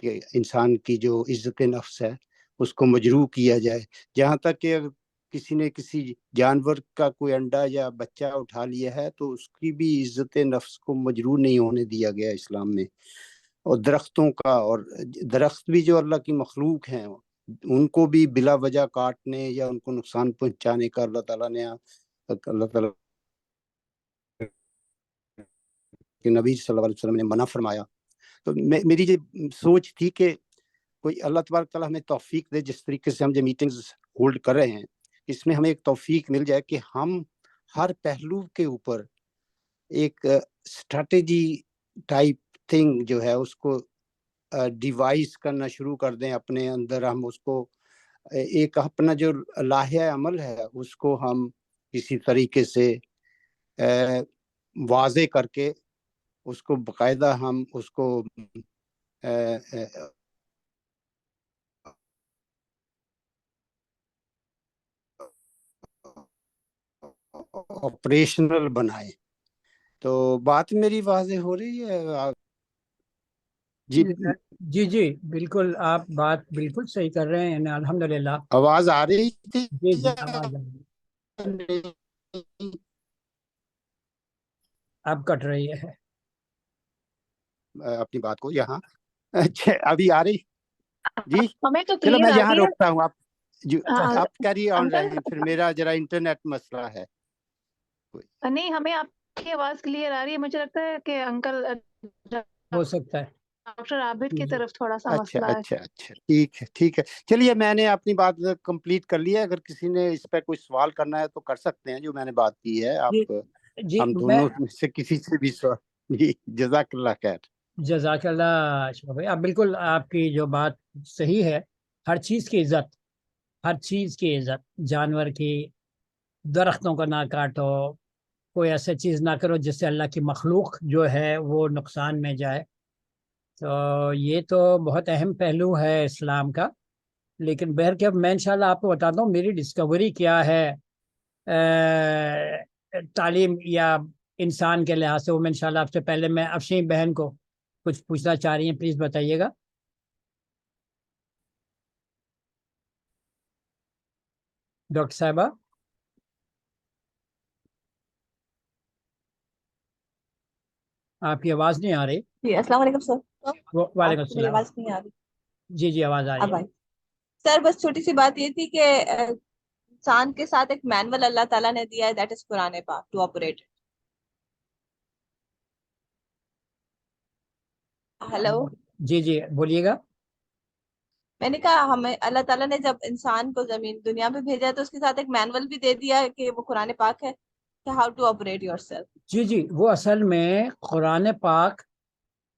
کہ انسان کی جو عزت نفس ہے اس کو مجروح کیا جائے، جہاں تک کہ کسی نے کسی جانور کا کوئی انڈا یا بچہ اٹھا لیا ہے تو اس کی بھی عزت نفس کو مجروح نہیں ہونے دیا گیا اسلام میں۔ اور درختوں کا، اور درخت بھی جو اللہ کی مخلوق ہیں ان کو بھی بلا وجہ کاٹنے یا ان کو نقصان پہنچانے کا اللہ تعالیٰ نے، اللہ تعالیٰ کہ نبی صلی اللہ علیہ وسلم نے منع فرمایا۔ تو میری یہ سوچ تھی کہ کوئی اللہ تبارک تعالیٰ ہمیں توفیق دے، جس طریقے سے ہم جو میٹنگز ہولڈ کر رہے ہیں اس میں ہمیں ایک توفیق مل جائے کہ ہم ہر پہلو کے اوپر ایک اسٹریٹجی ٹائپ تھنگ جو ہے اس کو ڈیوائز کرنا شروع کر دیں اپنے اندر، ہم اس کو ایک اپنا جو لاہہ عمل ہے اس کو ہم کسی طریقے سے واضح کر کے اس کو باقاعدہ ہم اس کو آپریشنل بنائیں۔ تو بات میری واضح ہو رہی ہے؟ جی جی جی بالکل، آپ بات بالکل صحیح کر رہے ہیں الحمدللہ۔ آواز آ رہی تھی؟ جی جی آواز آ رہی ہے، اب کٹ رہی ہے اپنی بات کو یہاں، اچھا ابھی آ رہی؟ جی ہمیں تو چلو میں کلیئر یہاں آتی ہے۔ روکتا ہوں، آپ کیری آن انکل رہیں، پھر میرا ذرا انٹرنیٹ مسئلہ ہے۔ نہیں، ہمیں آپ کی آواز کلیئر آ رہی ہے، مجھے لگتا ہے کہ انکل ہو سکتا ہے۔ ڈاکٹر عابد کی جی طرف تھوڑا سا اچھا مسئلہ ہے۔ اچھا اچھا، ٹھیک ہے ٹھیک ہے، چلیے میں نے اپنی بات کمپلیٹ کر لی ہے، اگر کسی نے اس پہ کوئی سوال کرنا ہے تو کر سکتے ہیں جو میں نے بات کی ہے، جی آپ جی ہم میں دونوں میں سے کسی سے بھی سوال۔ جی جزاک اللہ خیر۔ جزاک اللہ شفا بھائی، آپ بالکل، آپ کی جو بات صحیح ہے، ہر چیز کی عزت، ہر چیز کی عزت، جانور کی، درختوں کو نہ کاٹو، کوئی ایسا چیز نہ کرو جس سے اللہ کی مخلوق جو ہے وہ نقصان میں جائے۔ تو یہ تو بہت اہم پہلو ہے اسلام کا۔ لیکن بہرکیف میں انشاءاللہ آپ کو بتاتا ہوں میری ڈسکوری کیا ہے تعلیم یا انسان کے لحاظ سے، وہ میں انشاءاللہ آپ سے پہلے میں افشین بہن کو کچھ پوچھنا چاہ رہی ہیں، پلیز بتائیے گا۔ ڈاکٹر صاحبہ آپ کی آواز نہیں آ رہی۔ جی السلام علیکم سر۔ وعلیکم آپ کو میری السلام۔ آواز نہیں آ رہی؟ جی جی آواز آ رہی اب ہے۔ آئی سر، بس چھوٹی سی بات یہ تھی کہ انسان کے ساتھ ایک مینول اللہ تعالیٰ نے دیا ہے، دیٹ از قرآن پاک ٹو آپریٹ۔ ہیلو، جی جی بولیے گا۔ میں نے کہا ہمیں اللہ تعالیٰ نے جب انسان کو زمین دنیا پہ بھیجا ہے تو اس کے ساتھ ایک مینول بھی دے دیا ہے کہ وہ قرآن پاک ہے کہ how to operate yourself. جی جی وہ اصل میں قرآن پاک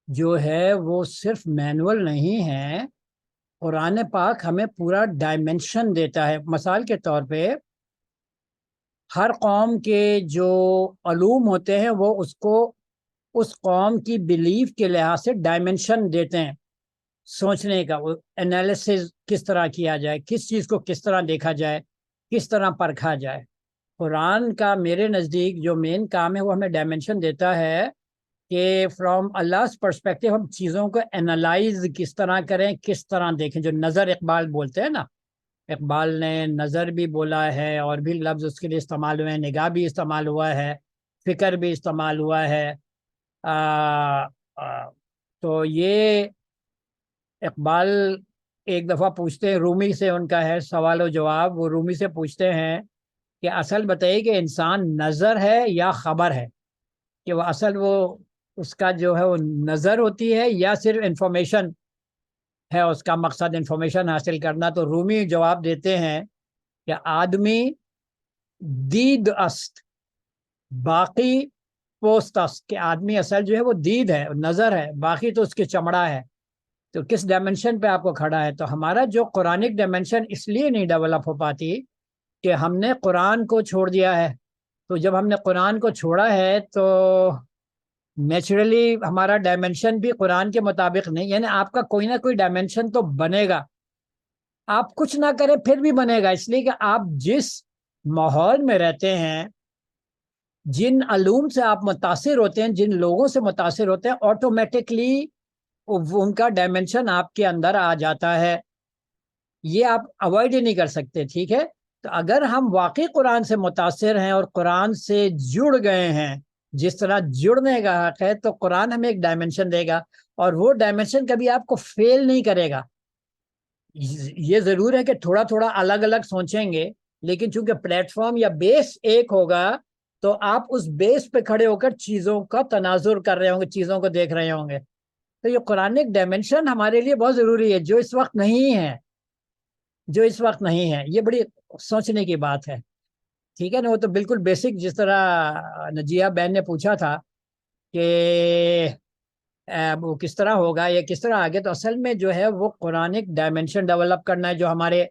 جو ہے وہ صرف مینول نہیں ہے، قرآن پاک ہمیں پورا ڈائمنشن دیتا ہے۔ مثال کے طور پہ ہر قوم کے جو علوم ہوتے ہیں وہ اس کو اس قوم کی بیلیف کے لحاظ سے ڈائمنشن دیتے ہیں، سوچنے کا، وہ انالیسز کس طرح کیا جائے، کس چیز کو کس طرح دیکھا جائے، کس طرح پرکھا جائے۔ قرآن کا میرے نزدیک جو مین کام ہے وہ ہمیں ڈائمنشن دیتا ہے کہ فرام اللہ پرسپیکٹو ہم چیزوں کو انالائز کس طرح کریں، کس طرح دیکھیں، جو نظر اقبال بولتے ہیں نا، اقبال نے نظر بھی بولا ہے اور بھی لفظ اس کے لیے استعمال ہوئے ہیں، نگاہ بھی استعمال ہوا ہے، فکر بھی استعمال ہوا ہے۔ آ, آ, تو یہ اقبال ایک دفعہ پوچھتے ہیں، رومی سے ان کا ہے سوال و جواب، وہ رومی سے پوچھتے ہیں کہ اصل بتائیے کہ انسان نظر ہے یا خبر ہے، کہ وہ اصل وہ اس کا جو ہے وہ نظر ہوتی ہے یا صرف انفارمیشن ہے، اس کا مقصد انفارمیشن حاصل کرنا۔ تو رومی جواب دیتے ہیں کہ آدمی دید است باقی پوست است، کہ آدمی اصل جو ہے وہ دید ہے، نظر ہے، باقی تو اس کی چمڑا ہے۔ تو کس ڈائمنشن پہ آپ کو کھڑا ہے؟ تو ہمارا جو قرآنک ڈائمنشن اس لیے نہیں ڈیولپ ہو پاتی کہ ہم نے قرآن کو چھوڑ دیا ہے۔ تو جب ہم نے قرآن کو چھوڑا ہے تو نیچرلی ہمارا ڈائمنشن بھی قرآن کے مطابق نہیں، یعنی آپ کا کوئی نہ کوئی ڈائمنشن تو بنے گا، آپ کچھ نہ کریں پھر بھی بنے گا، اس لیے کہ آپ جس ماحول میں رہتے ہیں، جن علوم سے آپ متاثر ہوتے ہیں، جن لوگوں سے متاثر ہوتے ہیں، آٹومیٹکلی ان کا ڈائمنشن آپ کے اندر آ جاتا ہے، یہ آپ اوائڈ ہی نہیں کر سکتے، ٹھیک ہے؟ تو اگر ہم واقعی قرآن سے متاثر ہیں اور قرآن سے جڑ گئے ہیں، جس طرح جڑنے کا حق ہے، تو قرآن ہمیں ایک ڈائمنشن دے گا، اور وہ ڈائمنشن کبھی آپ کو فیل نہیں کرے گا۔ یہ ضرور ہے کہ تھوڑا تھوڑا الگ الگ سوچیں گے، لیکن چونکہ پلیٹ فارم یا بیس ایک ہوگا تو آپ اس بیس پہ کھڑے ہو کر چیزوں کا تناظر کر رہے ہوں گے، چیزوں کو دیکھ رہے ہوں گے۔ تو یہ قرآنک ڈائمنشن ہمارے لیے بہت ضروری ہے، جو اس وقت نہیں ہے، جو اس وقت نہیں ہے۔ یہ بڑی سوچنے کی بات ہے، ٹھیک ہے نا؟ وہ تو بالکل بیسک، جس طرح نجیہ بہن نے پوچھا تھا کہ وہ کس طرح ہوگا، یہ کس طرح آگے، تو اصل میں جو ہے وہ قرآنک ڈائمنشن ڈیولپ کرنا ہے، جو ہمارے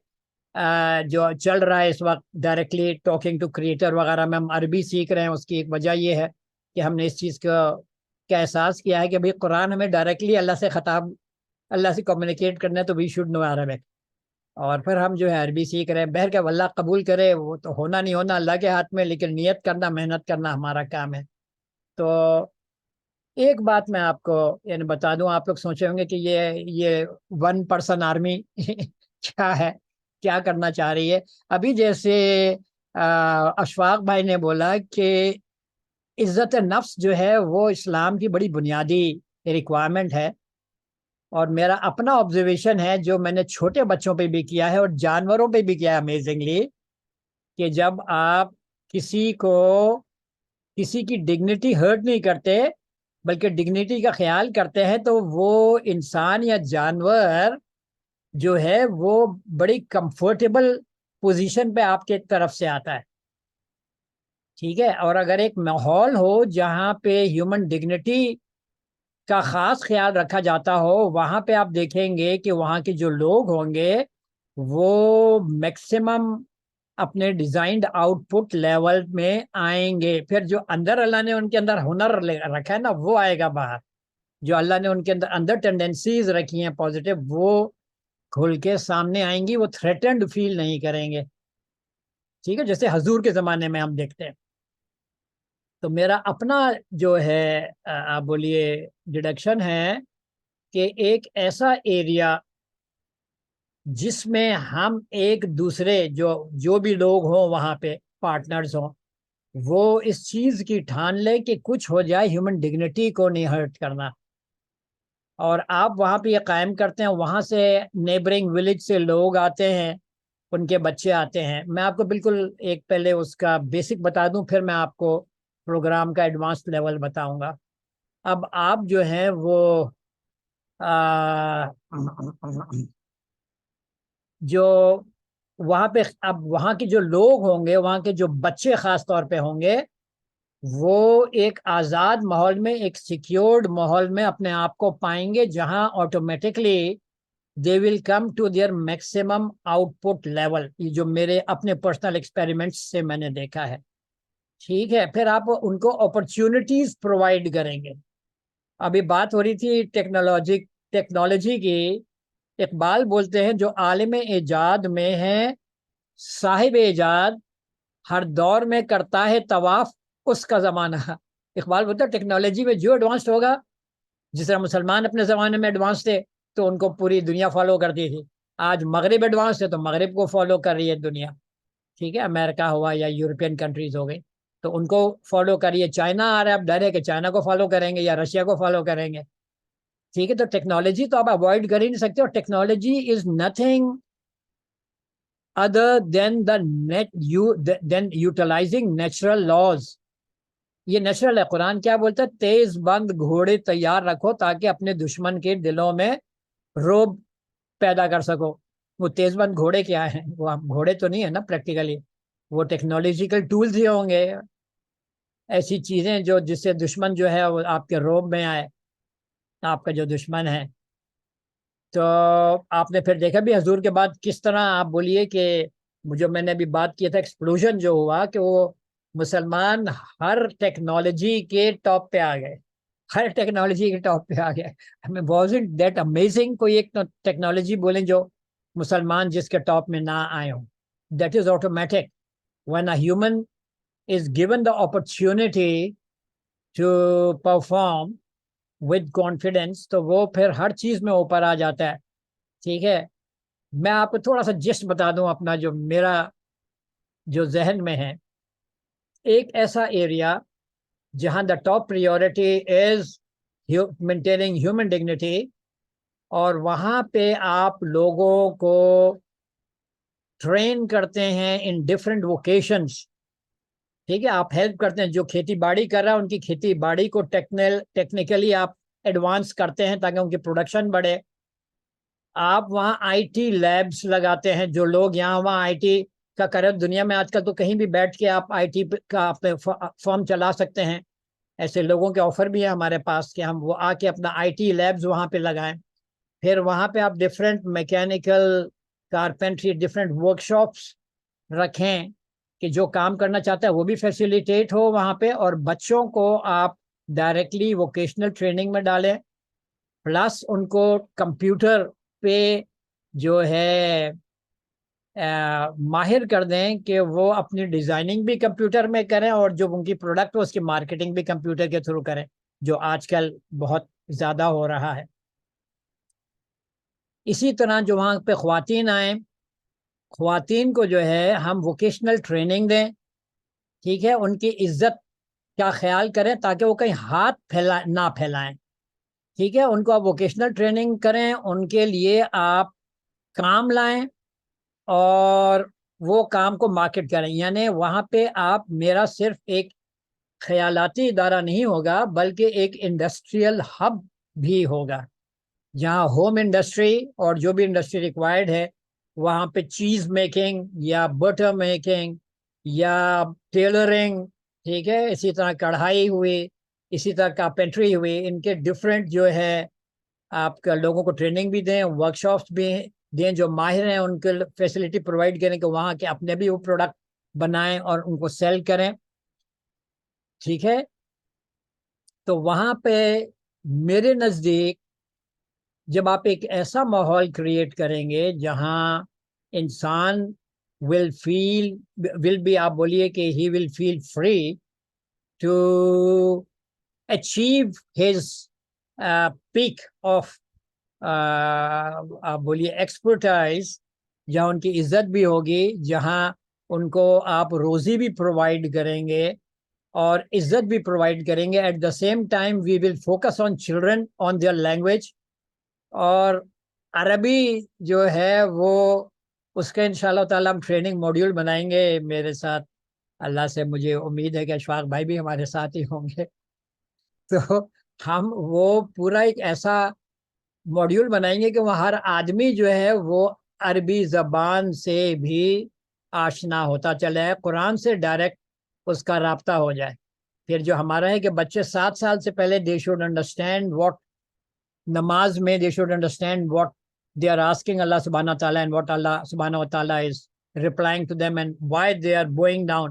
جو چل رہا ہے اس وقت ڈائریکٹلی ٹاکنگ ٹو کریٹر وغیرہ میں ہم عربی سیکھ رہے ہیں۔ اس کی ایک وجہ یہ ہے کہ ہم نے اس چیز کا احساس کیا ہے کہ بھئی قرآن ہمیں ڈائریکٹلی اللہ سے خطاب، اللہ سے کمیونیکیٹ کرنا ہے، تو وی شوڈ نو عربک، اور پھر ہم جو ہے عربی سیکھ رہے ہیں۔ بہر کہ اللہ قبول کرے، وہ تو ہونا نہیں ہونا اللہ کے ہاتھ میں، لیکن نیت کرنا، محنت کرنا ہمارا کام ہے۔ تو ایک بات میں آپ کو یعنی بتا دوں، آپ لوگ سوچے ہوں گے کہ یہ ون پرسن آرمی کیا ہے، کیا کرنا چاہ رہی ہے؟ ابھی جیسے اشفاق بھائی نے بولا کہ عزت نفس جو ہے وہ اسلام کی بڑی بنیادی ریکوائرمنٹ ہے، اور میرا اپنا آبزرویشن ہے جو میں نے چھوٹے بچوں پہ بھی کیا ہے اور جانوروں پہ بھی کیا ہے امیزنگلی، کہ جب آپ کسی کی ڈگنیٹی ہرٹ نہیں کرتے بلکہ ڈگنیٹی کا خیال کرتے ہیں، تو وہ انسان یا جانور جو ہے وہ بڑی کمفرٹیبل پوزیشن پہ آپ کے طرف سے آتا ہے، ٹھیک ہے؟ اور اگر ایک ماحول ہو جہاں پہ ہیومن ڈگنیٹی کا خاص خیال رکھا جاتا ہو، وہاں پہ آپ دیکھیں گے کہ وہاں کے جو لوگ ہوں گے وہ میکسیمم اپنے ڈیزائنڈ آؤٹ پٹ لیول میں آئیں گے۔ پھر جو اندر اللہ نے ان کے اندر ہنر رکھا ہے نا، وہ آئے گا باہر، جو اللہ نے ان کے اندر ٹینڈنسیز رکھی ہیں پازیٹیو، وہ کھل کے سامنے آئیں گی، وہ تھریٹنڈ فیل نہیں کریں گے، ٹھیک ہے؟ جیسے حضور کے زمانے میں ہم دیکھتے ہیں۔ تو میرا اپنا جو ہے آپ بولیے ڈیڈکشن ہے کہ ایک ایسا ایریا جس میں ہم ایک دوسرے جو بھی لوگ ہوں وہاں پہ پارٹنرز ہوں، وہ اس چیز کی ٹھان لے کہ کچھ ہو جائے ہیومن ڈگنیٹی کو نہیں ہرٹ کرنا، اور آپ وہاں پہ یہ قائم کرتے ہیں، وہاں سے نیبرنگ ولیج سے لوگ آتے ہیں، ان کے بچے آتے ہیں۔ میں آپ کو بالکل ایک پہلے اس کا بیسک بتا دوں، پھر میں آپ کو پروگرام کا ایڈوانس لیول بتاؤں گا۔ اب آپ جو ہیں وہ جو وہاں پہ اب وہاں کے جو لوگ ہوں گے، وہاں کے جو بچے خاص طور پہ ہوں گے، وہ ایک آزاد ماحول میں، ایک سیکیورڈ ماحول میں اپنے آپ کو پائیں گے، جہاں automatically they will come to their maximum output level, یہ جو میرے اپنے پرسنل ایکسپیریمنٹس سے میں نے دیکھا ہے، ٹھیک ہے؟ پھر آپ ان کو اپرچونٹیز پرووائڈ کریں گے۔ ابھی بات ہو رہی تھی ٹیکنالوجی کی، اقبال بولتے ہیں جو عالم ایجاد میں ہے صاحب ایجاد، ہر دور میں کرتا ہے طواف اس کا زمانہ۔ اقبال بولتا ہے ٹیکنالوجی میں جو ایڈوانس ہوگا، جس طرح مسلمان اپنے زمانے میں ایڈوانس تھے تو ان کو پوری دنیا فالو کرتی تھی، آج مغرب ایڈوانس ہے تو مغرب کو فالو کر رہی ہے دنیا، ٹھیک ہے، امریکہ ہوا یا یورپین کنٹریز ہو گئی تو ان کو فالو کریے. چائنا آ رہا ہے، اب ڈر ہے کہ چائنا کو فالو کریں گے یا رشیا کو فالو کریں گے، ٹھیک ہے. تو ٹیکنالوجی تو آپ اوائڈ کر ہی نہیں سکتے، اور technology is nothing other than the then utilizing natural laws. یہ نیچرل ہے. قرآن کیا بولتا ہے؟ تیز بند گھوڑے تیار رکھو تاکہ اپنے دشمن کے دلوں میں روب پیدا کر سکو. وہ تیز بند گھوڑے کیا ہیں؟ وہ گھوڑے تو نہیں ہے نا پریکٹیکلی، وہ ٹیکنالوجیکل ٹولز ہی ہوں گے، ایسی چیزیں جو جس سے دشمن جو ہے وہ آپ کے روب میں آئے، آپ کا جو دشمن ہے. تو آپ نے پھر دیکھا بھی حضور کے بعد کس طرح، آپ بولیے کہ جو میں نے ابھی بات کیا تھا ایکسپلوژن جو ہوا، کہ وہ مسلمان ہر ٹیکنالوجی کے ٹاپ پہ آ گئے، ہر ٹیکنالوجی کے ٹاپ پہ آ گئے. ہمیں wasn't that amazing کوئی ایک ٹیکنالوجی بولیں جو مسلمان جس کے ٹاپ میں نہ آئے ہوں. That is automatic. when a human is given the opportunity to perform with confidence تو وہ پھر ہر چیز میں اوپر آ جاتا ہے. ٹھیک ہے. میں آپ کو تھوڑا سا جسٹ بتا دوں اپنا جو میرا جو ذہن میں ہے. ایک ایسا ایریا جہاں the top priority is maintaining human dignity, اور وہاں پہ آپ لوگوں کو ٹرین کرتے ہیں ان ڈفرینٹ ووکیشنس. ٹھیک ہے. آپ ہیلپ کرتے ہیں جو کھیتی باڑی کر رہا ہے ان کی کھیتی باڑی کو ٹیکنیکلی آپ ایڈوانس کرتے ہیں تاکہ ان کی پروڈکشن بڑھے. آپ وہاں آئی ٹی لیبس لگاتے ہیں، جو لوگ یہاں وہاں آئی ٹی کا کریں. دنیا میں آج کل تو کہیں بھی بیٹھ کے آپ آئی ٹی کا اپنے فارم چلا سکتے ہیں. ایسے لوگوں کے آفر بھی ہیں ہمارے پاس کہ ہم وہ آ کے اپنا آئی ٹی لیبز وہاں پہ لگائیں. پھر وہاں پہ آپ different mechanical, carpentry, different work shops رکھیں کہ جو کام کرنا چاہتا ہے وہ بھی فیسیلیٹیٹ ہو وہاں پہ، اور بچوں کو آپ ڈائریکٹلی ووکیشنل ٹریننگ میں ڈالیں، پلس ان کو کمپیوٹر پہ جو ہے ماہر کر دیں کہ وہ اپنی ڈیزائننگ بھی کمپیوٹر میں کریں، اور جو ان کی پروڈکٹ ہو اس کی مارکیٹنگ بھی کمپیوٹر کے تھرو کریں، جو آج کل بہت زیادہ ہو رہا ہے. اسی طرح جو وہاں پہ خواتین آئیں، خواتین کو جو ہے ہم ووکیشنل ٹریننگ دیں. ٹھیک ہے. ان کی عزت کا خیال کریں تاکہ وہ کہیں ہاتھ نہ پھیلائیں. ٹھیک ہے. ان کو آپ ووکیشنل ٹریننگ کریں، ان کے لیے آپ کام لائیں اور وہ کام کو مارکیٹ کریں. یعنی وہاں پہ آپ میرا صرف ایک خیالاتی ادارہ نہیں ہوگا بلکہ ایک انڈسٹریل ہب بھی ہوگا، جہاں ہوم انڈسٹری اور جو بھی انڈسٹری ریکوائرڈ ہے وہاں پہ چیز میکنگ یا بٹر میکنگ یا ٹیلرنگ، ٹھیک ہے، اسی طرح کڑھائی ہوئی، اسی طرح کارپینٹری ہوئی، ان کے ڈفرینٹ جو ہے آپ کا لوگوں کو ٹریننگ بھی دیں، ورک شاپس بھی دیں، جو ماہر ہیں ان کے فیسلٹی پرووائڈ کریں کہ وہاں کے اپنے بھی وہ پروڈکٹ بنائیں اور ان کو سیل کریں. ٹھیک ہے. تو وہاں پہ میرے نزدیک جب آپ ایک ایسا ماحول کریٹ کریں گے جہاں انسان ول بی، آپ بولیے کہ he will feel free to achieve his peak of, آپ بولیے ایکسپرٹائز، جہاں ان کی عزت بھی ہوگی، جہاں ان کو آپ روزی بھی پرووائڈ کریں گے اور عزت بھی پرووائڈ کریں گے. At the same time we will focus on children, on their language, اور عربی جو ہے وہ اس کا انشاءاللہ تعالیٰ ہم ٹریننگ ماڈیول بنائیں گے. میرے ساتھ اللہ سے مجھے امید ہے کہ اشفاق بھائی بھی ہمارے ساتھ ہی ہوں گے. تو ہم وہ پورا ایک ایسا ماڈیول بنائیں گے کہ وہ ہر آدمی جو ہے وہ عربی زبان سے بھی آشنا ہوتا چلے جائے، قرآن سے ڈائریکٹ اس کا رابطہ ہو جائے. پھر جو ہمارا ہے کہ بچے 7 سال سے پہلے دے شوڈ انڈرسٹینڈ واٹ، نماز میں they should understand what they are asking Allah subhanahu wa ta'ala and what Allah subhanahu wa ta'ala is replying to them and why they are bowing down.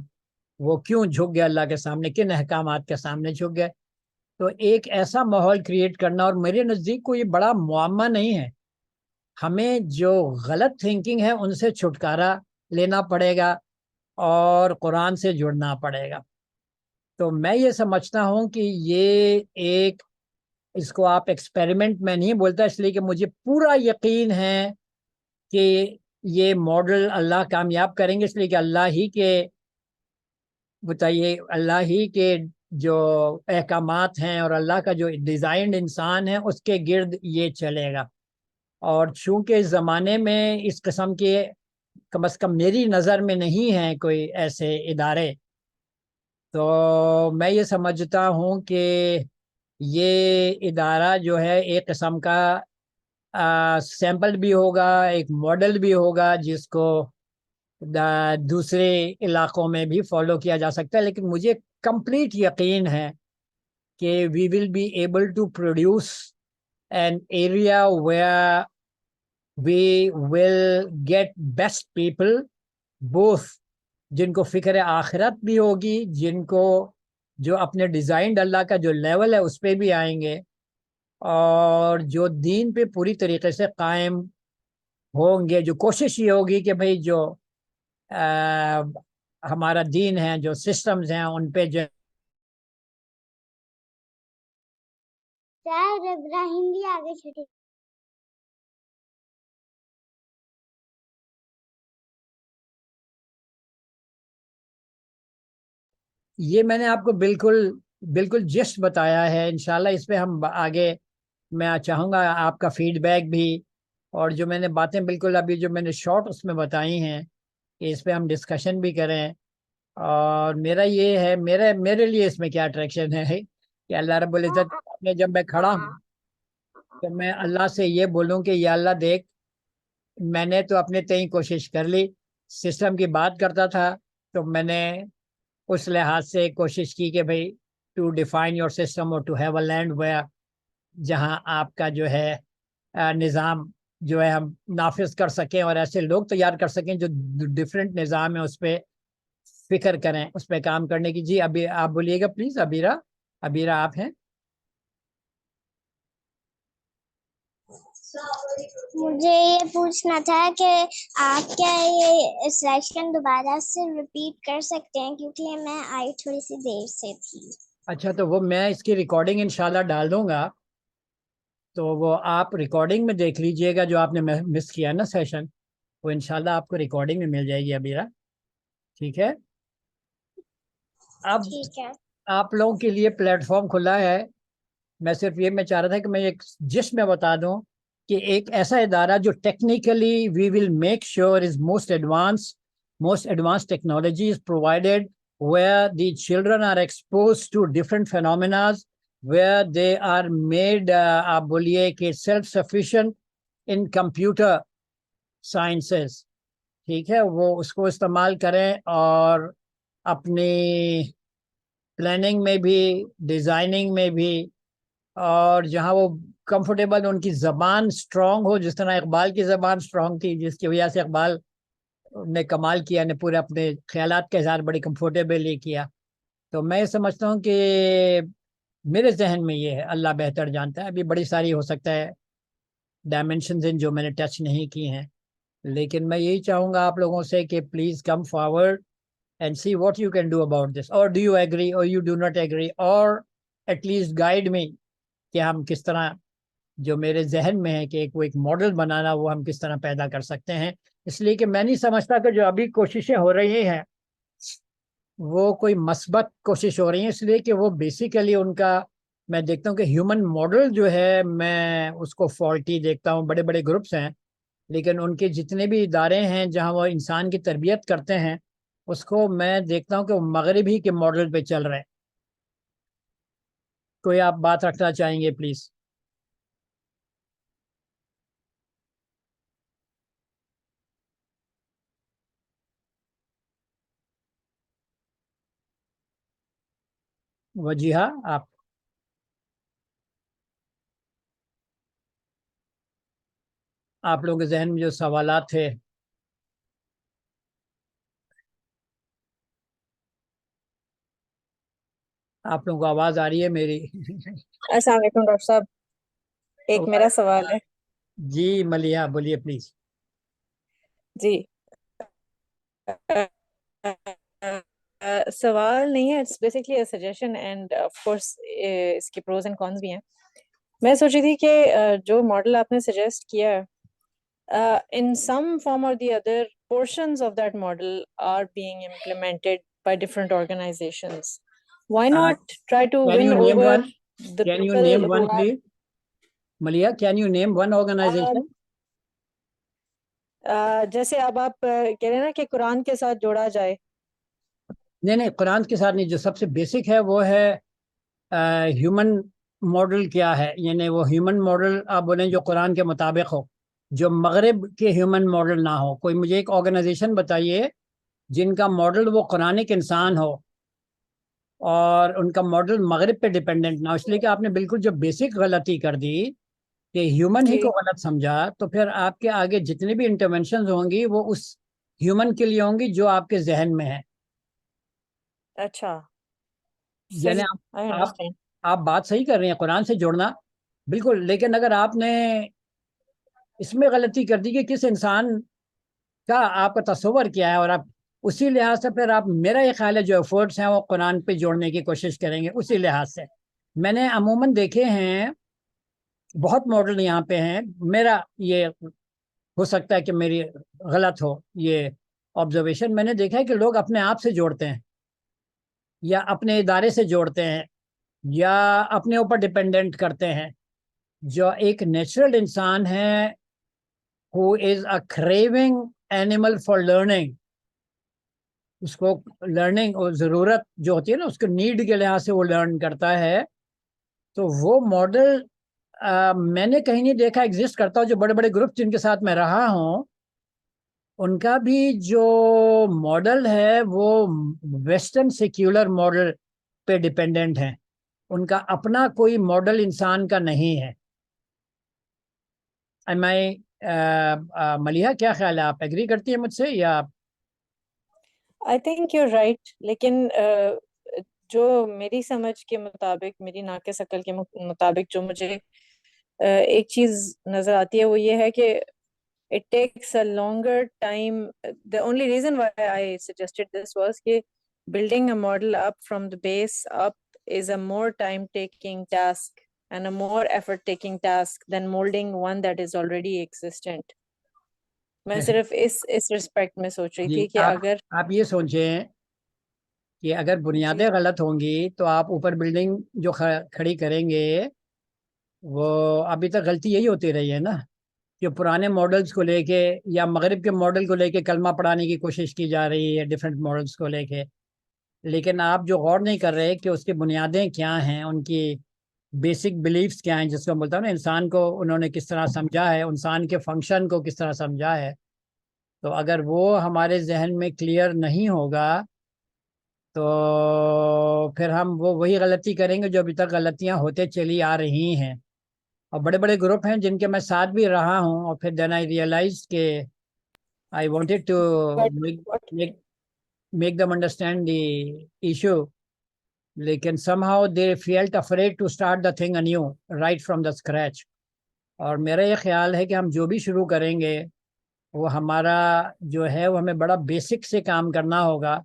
وہ کیوں جھک گئے اللہ کے سامنے، کن احکامات کے سامنے جھک گئے. تو ایک ایسا ماحول کریٹ کرنا، اور میرے نزدیک کوئی بڑا معمہ نہیں ہے. ہمیں جو غلط تھنکنگ ہے ان سے چھٹکارا لینا پڑے گا اور قرآن سے جڑنا پڑے گا. تو میں یہ سمجھتا ہوں کہ یہ ایک، اس کو آپ ایکسپیریمنٹ میں نہیں بولتا اس لیے کہ مجھے پورا یقین ہے کہ یہ ماڈل اللہ کامیاب کریں گے، اس لیے کہ اللہ ہی کے بتائیے اللہ ہی کے جو احکامات ہیں اور اللہ کا جو ڈیزائنڈ انسان ہے اس کے گرد یہ چلے گا. اور چونکہ اس زمانے میں اس قسم کے کم از کم میری نظر میں نہیں ہیں کوئی ایسے ادارے، تو میں یہ سمجھتا ہوں کہ یہ ادارہ جو ہے ایک قسم کا سیمپل بھی ہوگا، ایک ماڈل بھی ہوگا جس کو دوسرے علاقوں میں بھی فالو کیا جا سکتا ہے. لیکن مجھے کمپلیٹ یقین ہے کہ we will be able to produce an area where we will get best people, both جن کو فکر آخرت بھی ہوگی، جن کو جو اپنے ڈیزائنڈ اللہ کا جو لیول ہے اس پہ بھی آئیں گے، اور جو دین پہ پوری طریقے سے قائم ہوں گے. جو کوشش یہ ہوگی کہ بھئی جو ہمارا دین ہے، جو سسٹمز ہیں ان پہ جو سر ابراہیم بھی آگے چھٹے. یہ میں نے آپ کو بالکل جسٹ بتایا ہے. انشاءاللہ اس پہ ہم آگے میں چاہوں گا آپ کا فیڈ بیک بھی، اور جو میں نے باتیں بالکل ابھی جو میں نے شارٹ اس میں بتائی ہیں کہ اس پہ ہم ڈسکشن بھی کریں. اور میرا یہ ہے، میرے لیے اس میں کیا اٹریکشن ہے کہ اللہ رب العزت میں جب میں کھڑا ہوں تو میں اللہ سے یہ بولوں کہ یا اللہ دیکھ، میں نے تو اپنے تئیں کوشش کر لی. سسٹم کی بات کرتا تھا تو میں نے اس لحاظ سے کوشش کی کہ بھئی ٹو ڈیفائن یور سسٹم اور to have a land where جہاں آپ کا جو ہے نظام جو ہے ہم نافذ کر سکیں، اور ایسے لوگ تیار کر سکیں جو ڈفرینٹ نظام ہے اس پہ فکر کریں، اس پہ کام کرنے کی. جی ابھی آپ بولیے گا پلیز. ابیرہ آپ ہیں؟ مجھے یہ پوچھنا تھا کہ آپ کیا یہ سیکشن دوبارہ سے ریپیٹ کر سکتے ہیں، کیونکہ میں آئی تھوڑی سی دیر سے تھی. اچھا، تو وہ میں اس کی ریکارڈنگ انشاءاللہ ڈال دوں گا، تو وہ آپ ریکارڈنگ میں دیکھ لیجئے گا. جو آپ نے مس کیا نا سیشن، وہ انشاءاللہ آپ کو ریکارڈنگ میں مل جائے گی ابیرہ. ٹھیک ہے؟ اب ٹھیک ہے. آپ لوگوں کے لیے پلیٹ فارم کھلا ہے. میں صرف یہ میں چاہ رہا تھا کہ میں ایک جس میں بتا دوں کہ ایک ایسا ادارہ جو technically we will make sure is most advance technology is provided where the children are exposed to different phenomena, where they are made آپ بولیے کہ self sufficient in computer sciences. ٹھیک ہے، وہ اس کو استعمال کریں اور اپنی پلاننگ میں بھی، ڈیزائننگ میں بھی، اور جہاں وہ کمفرٹیبل ان کی زبان سٹرونگ ہو، جس طرح اقبال کی زبان سٹرونگ تھی جس کی وجہ سے اقبال نے کمال کیا، نے پورے اپنے خیالات کا اظہار بڑی کمفرٹیبلی کیا. تو میں سمجھتا ہوں کہ میرے ذہن میں یہ ہے، اللہ بہتر جانتا ہے، ابھی بڑی ساری ہو سکتا ہے ڈائمینشنز ہیں جو میں نے ٹچ نہیں کی ہیں، لیکن میں یہی چاہوں گا آپ لوگوں سے کہ please come forward and see what you can do about this, or do you agree or you do not agree, or at least guide me کہ ہم کس طرح، جو میرے ذہن میں ہے کہ ایک ماڈل بنانا، وہ ہم کس طرح پیدا کر سکتے ہیں. اس لیے کہ میں نہیں سمجھتا کہ جو ابھی کوششیں ہو رہی ہیں وہ کوئی مثبت کوشش ہو رہی ہیں، اس لیے کہ وہ بیسیکلی ان کا میں دیکھتا ہوں کہ ہیومن ماڈل جو ہے میں اس کو فالٹی دیکھتا ہوں. بڑے بڑے گروپس ہیں، لیکن ان کے جتنے بھی ادارے ہیں جہاں وہ انسان کی تربیت کرتے ہیں، اس کو میں دیکھتا ہوں کہ وہ مغربی کے ماڈل پہ چل رہے ہیں. کوئی آپ بات رکھنا چاہیں گے پلیز؟ وجیہہ آپ لوگوں کے ذہن میں جو سوالات تھے. آپ لوگوں کو آواز آ رہی ہے میری؟ السلام علیکم ڈاکٹر صاحب، ایک میرا سوال ہے. جی ملیحہ بولیے پلیز. جی سوال نہیں ہے، it's basically suggestion and of course اس کے پروز اینڈ کونس بھی ہیں. میں سوچ رہی تھی کہ جو ماڈل آپ نے سجیسٹ کیا ہے in some form or the other, portions of that model are being implemented by different organizations. Why not try to Can win you name over one? the Can you people name who one, are please? Malia, can you name one organization? جیسے اب آپ کہہ رہے ہیں نا کہ قرآن کے ساتھ جوڑا جائے. نہیں قرآن کے ساتھ نہیں. جو سب سے بیسک ہے وہ ہے ہیومن ماڈل. کیا ہے یعنی وہ ہیومن ماڈل آپ بولیں جو قرآن کے مطابق ہو, جو مغرب کے ہیومن ماڈل نہ ہو. کوئی مجھے ایک آرگنائزیشن بتائیے جن کا ماڈل وہ قرآنک انسان ہو اور ان کا ماڈل مغرب پہ ڈیپینڈنٹ نہ ہو. اس لیے کہ آپ نے بالکل جو بیسک غلطی کر دی کہ ہیومن ہی کو غلط سمجھا, تو پھر آپ کے آگے جتنی بھی انٹرونشنز ہوں گی وہ اس ہیومن کے لیے ہوں گی جو آپ کے ذہن میں ہے. اچھا یعنی آپ بات صحیح کر رہے ہیں قرآن سے جوڑنا بالکل, لیکن اگر آپ نے اس میں غلطی کر دی کہ کس انسان کا آپ کا تصور کیا ہے اور آپ اسی لحاظ سے پھر آپ, میرا یہ خیال ہے جو ایفرٹس ہیں وہ قرآن پہ جوڑنے کی کوشش کریں گے اسی لحاظ سے. میں نے عموماً دیکھے ہیں بہت ماڈل یہاں پہ ہیں. میرا یہ ہو سکتا ہے کہ میری غلط ہو یہ آبزرویشن, میں نے دیکھا ہے کہ لوگ اپنے آپ سے جوڑتے ہیں یا اپنے ادارے سے جوڑتے ہیں یا اپنے اوپر ڈپینڈنٹ کرتے ہیں. جو ایک نیچرل انسان ہے who is a craving animal for learning, اس کو لرننگ اور ضرورت جو ہوتی ہے نا اس کو نیڈ کے لحاظ سے وہ لرن کرتا ہے, تو وہ ماڈل میں نے کہیں نہیں دیکھا ایگزسٹ کرتا ہوں. جو بڑے بڑے گروپ جن کے ساتھ میں رہا ہوں ان کا بھی جو ماڈل ہے وہ ویسٹرن سیکولر ماڈل پہ ڈیپینڈنٹ ہے, ان کا اپنا کوئی ماڈل انسان کا نہیں ہے. ملیحہ کیا خیال ہے, آپ ایگری کرتی ہیں مجھ سے یا؟ آئی تھنک یو رائٹ, لیکن جو میری سمجھ کے مطابق, میری ناقص عقل کے مطابق جو مجھے ایک چیز نظر آتی ہے وہ یہ ہے کہ it takes a longer time. The only reason why I suggested this was کہ building a model up from the base up is a more time taking task and a more effort taking task than molding one that is already existent. میں صرف اس respect میں سوچ رہی تھی کہ اگر آپ یہ سوچیں کہ اگر بنیادیں غلط ہوں گی تو آپ اوپر بلڈنگ جو کھڑی کریں گے وہ ابھی تک غلطی یہی ہوتی رہی ہے نا, کہ پرانے ماڈلز کو لے کے یا مغرب کے ماڈل کو لے کے کلمہ پڑھانے کی کوشش کی جا رہی ہے ڈیفرنٹ ماڈلز کو لے کے, لیکن آپ جو غور نہیں کر رہے کہ اس کی بنیادیں کیا ہیں, ان کی بیسک بلیفز کیا ہیں, جس کو بولتا ہوں نا انسان کو انہوں نے کس طرح سمجھا ہے, انسان کے فنکشن کو کس طرح سمجھا ہے. تو اگر وہ ہمارے ذہن میں کلیئر نہیں ہوگا تو پھر ہم وہی غلطی کریں گے جو ابھی تک غلطیاں ہوتے چلی آ رہی ہیں. اور بڑے بڑے گروپ ہیں جن کے میں ساتھ بھی رہا ہوں, اور پھر دین آئی ریئلائز کہ I wanted to make them understand the issue, لیکن somehow they felt afraid to start the thing anew right from the scratch. اور میرا یہ خیال ہے کہ ہم جو بھی شروع کریں گے وہ ہمارا جو ہے وہ ہمیں بڑا بیسک سے کام کرنا ہوگا,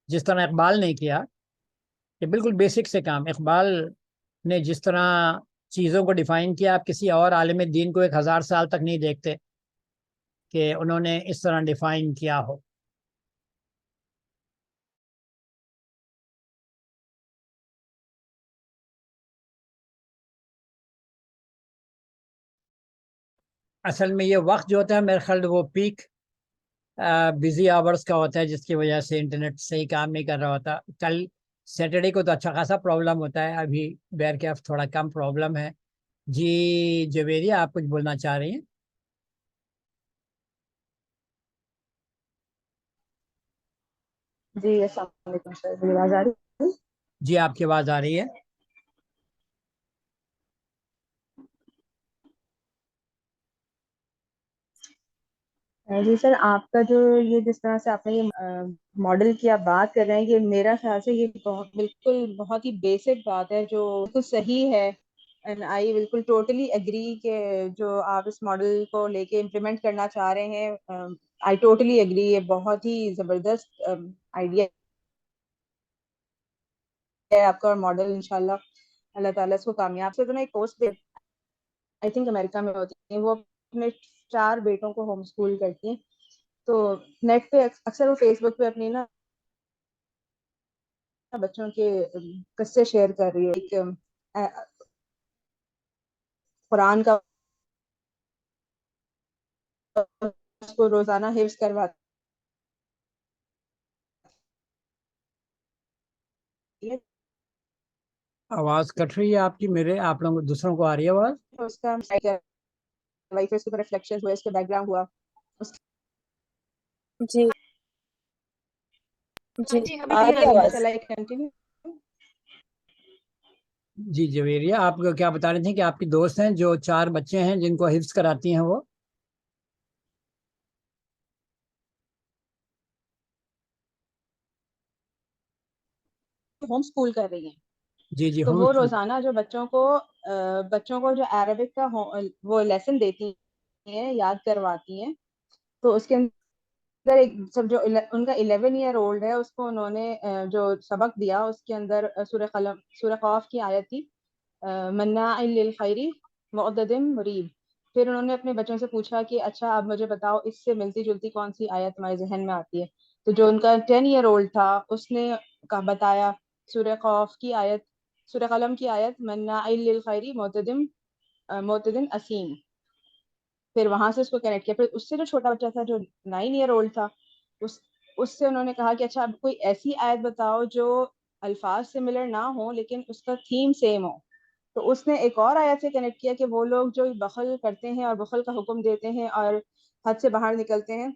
جس طرح اقبال نے کیا کہ بالکل بیسک سے کام. اقبال نے جس طرح چیزوں کو ڈیفائن کیا, آپ کسی اور عالم دین کو 1000 سال تک نہیں دیکھتے کہ انہوں نے اس طرح ڈیفائن کیا ہو. اصل میں یہ وقت جو ہوتا ہے میرے خیال وہ پیک بزی آورس کا ہوتا ہے, جس کی وجہ سے انٹرنیٹ صحیح کام نہیں کر رہا ہوتا. کل سیٹرڈے کو تو اچھا خاصا پرابلم ہوتا ہے, ابھی بیر کیف تھوڑا کم پرابلم ہے. جی جویریہ آپ کچھ بولنا چاہ رہی ہیں؟ جی السلام علیکم سر, میری آواز آ رہی ہے؟ جی آپ کی آواز آ رہی ہے. جی سر, آپ کا جو یہ جس طرح سے آپ نے یہ ماڈل کی آپ بات کر رہے ہیں, یہ میرا خیال سے یہ بالکل بہت ہی بیسک بات ہے جو بالکل صحیح ہے. اینڈ آئی بالکل ٹوٹلی ایگری کہ جو آپ اس ماڈل کو لے کے امپلیمنٹ کرنا چاہ رہے ہیں, آئی ٹوٹلی ایگری. یہ بہت ہی زبردست آئیڈیا ہے آپ کا, اور ماڈل انشاءاللہ اللہ تعالیٰ اس کو کامیاب سے. تو ایک پوسٹ آئی تھنک امریکہ میں ہوتی ہے, وہ اپنے 4 بیٹوں کو ہوم اسکول کرتی ہیں. تو نیٹ پہ اکثر وہ فیس بک پہ اپنی نا بچوں کے قصے شیئر کر رہی ہے. ایک قرآن کا اس کو روزانہ حفظ کرواتی ہے. آواز کٹ رہی ہے آپ کی، میرے آپ لوگوں دوسروں کو آ رہی ہے آواز؟ اس کا اس کے ریفلیکشن ہوئے, اس کے بیک گراؤنڈ ہوا. جی جی جی ہمیں آ کلیئر رہی آ رہی ہے. آواز. چلا کنٹینیو. جی جویریہ، آپ کو کیا بتا رہے تھے کہ آپ کی دوست ہیں جو 4 بچے ہیں جن کو حفظ کراتی ہیں وہ؟ ہوم اسکول کر رہی ہیں. جی جی تو ہوم وہ اسکول. روزانہ جو بچوں کو جو عربک کا وہ لیسن دیتی ہیں, یاد کرواتی ہیں. تو اس کے اندر ایک سب جو ان کا 11 ایئر اولڈ ہے, اس کو انہوں نے جو سبق دیا اس کے اندر سورہ قاف کی آیت تھی, مناع للخیر معتد مریب. پھر انہوں نے اپنے بچوں سے پوچھا کہ اچھا اب مجھے بتاؤ اس سے ملتی جلتی کون سی آیت تمہارے ذہن میں آتی ہے. تو جو ان کا 10 ایئر اولڈ تھا اس نے بتایا سورہ قاف کی آیت, سورہ قلم کی آیت, مناع للخیر معتد اسیم. پھر وہاں سے اس کو کنیکٹ کیا. پھر اس سے جو چھوٹا بچہ تھا جو 9 ایئر اولڈ تھا, اس سے انہوں نے کہا کہ اچھا اب کوئی ایسی آیت بتاؤ جو الفاظ سملر نہ ہو لیکن اس کا تھیم سیم ہو. تو اس نے ایک اور آیت سے کنیکٹ کیا کہ وہ لوگ جو بخل کرتے ہیں اور بخل کا حکم دیتے ہیں اور حد سے باہر نکلتے ہیں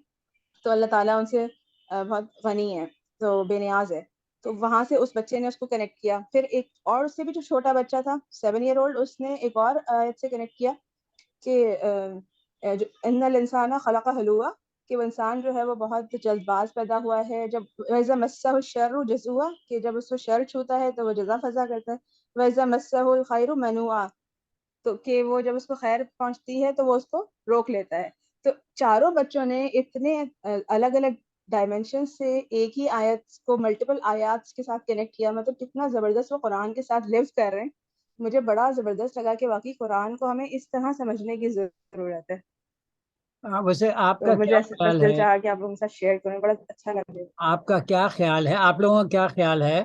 تو اللہ تعالیٰ ان سے بہت غنی ہے, تو بے نیاز ہے. تو وہاں سے اس بچے نے اس کو کنیکٹ کیا. پھر ایک اور اس سے بھی جو چھوٹا بچہ تھا 7 ایئر اولڈ, اس نے ایک اور آیت سے کنیکٹ کیا کہ ان الانسان خلق ہلوعا, کہ وہ انسان جو ہے وہ بہت جلد باز پیدا ہوا ہے. جب وَإِذَا مَسَّهُ الشَّرُّ جَزُوعًا, کہ جب اس کو شر چھوتا ہے تو وہ جزا فضا کرتا ہے. وَإِذَا مَسَّهُ الْخَيْرُ مَنُوعًا, تو کہ وہ جب اس کو خیر پہنچتی ہے تو وہ اس کو روک لیتا ہے. تو چاروں بچوں نے اتنے الگ الگ ڈائمینشن سے ایک ہی آیت کو ملٹیپل آیات کے ساتھ کنیکٹ کیا. مطلب کتنا زبردست وہ قرآن کے ساتھ لیو کر رہے ہیں. مجھے بڑا زبردست لگا کہ واقعی قرآن کو ہمیں اس طرح سمجھنے کی ضرورت ہے. ویسے آپ تو کا مجھے کیا ایسے بس خیال دل ہے، چاہا کہ آپ لوگوں کے ساتھ شیئر کریں, بڑا اچھا لگا. آپ کا کیا خیال ہے، آپ لوگوں کا کیا خیال ہے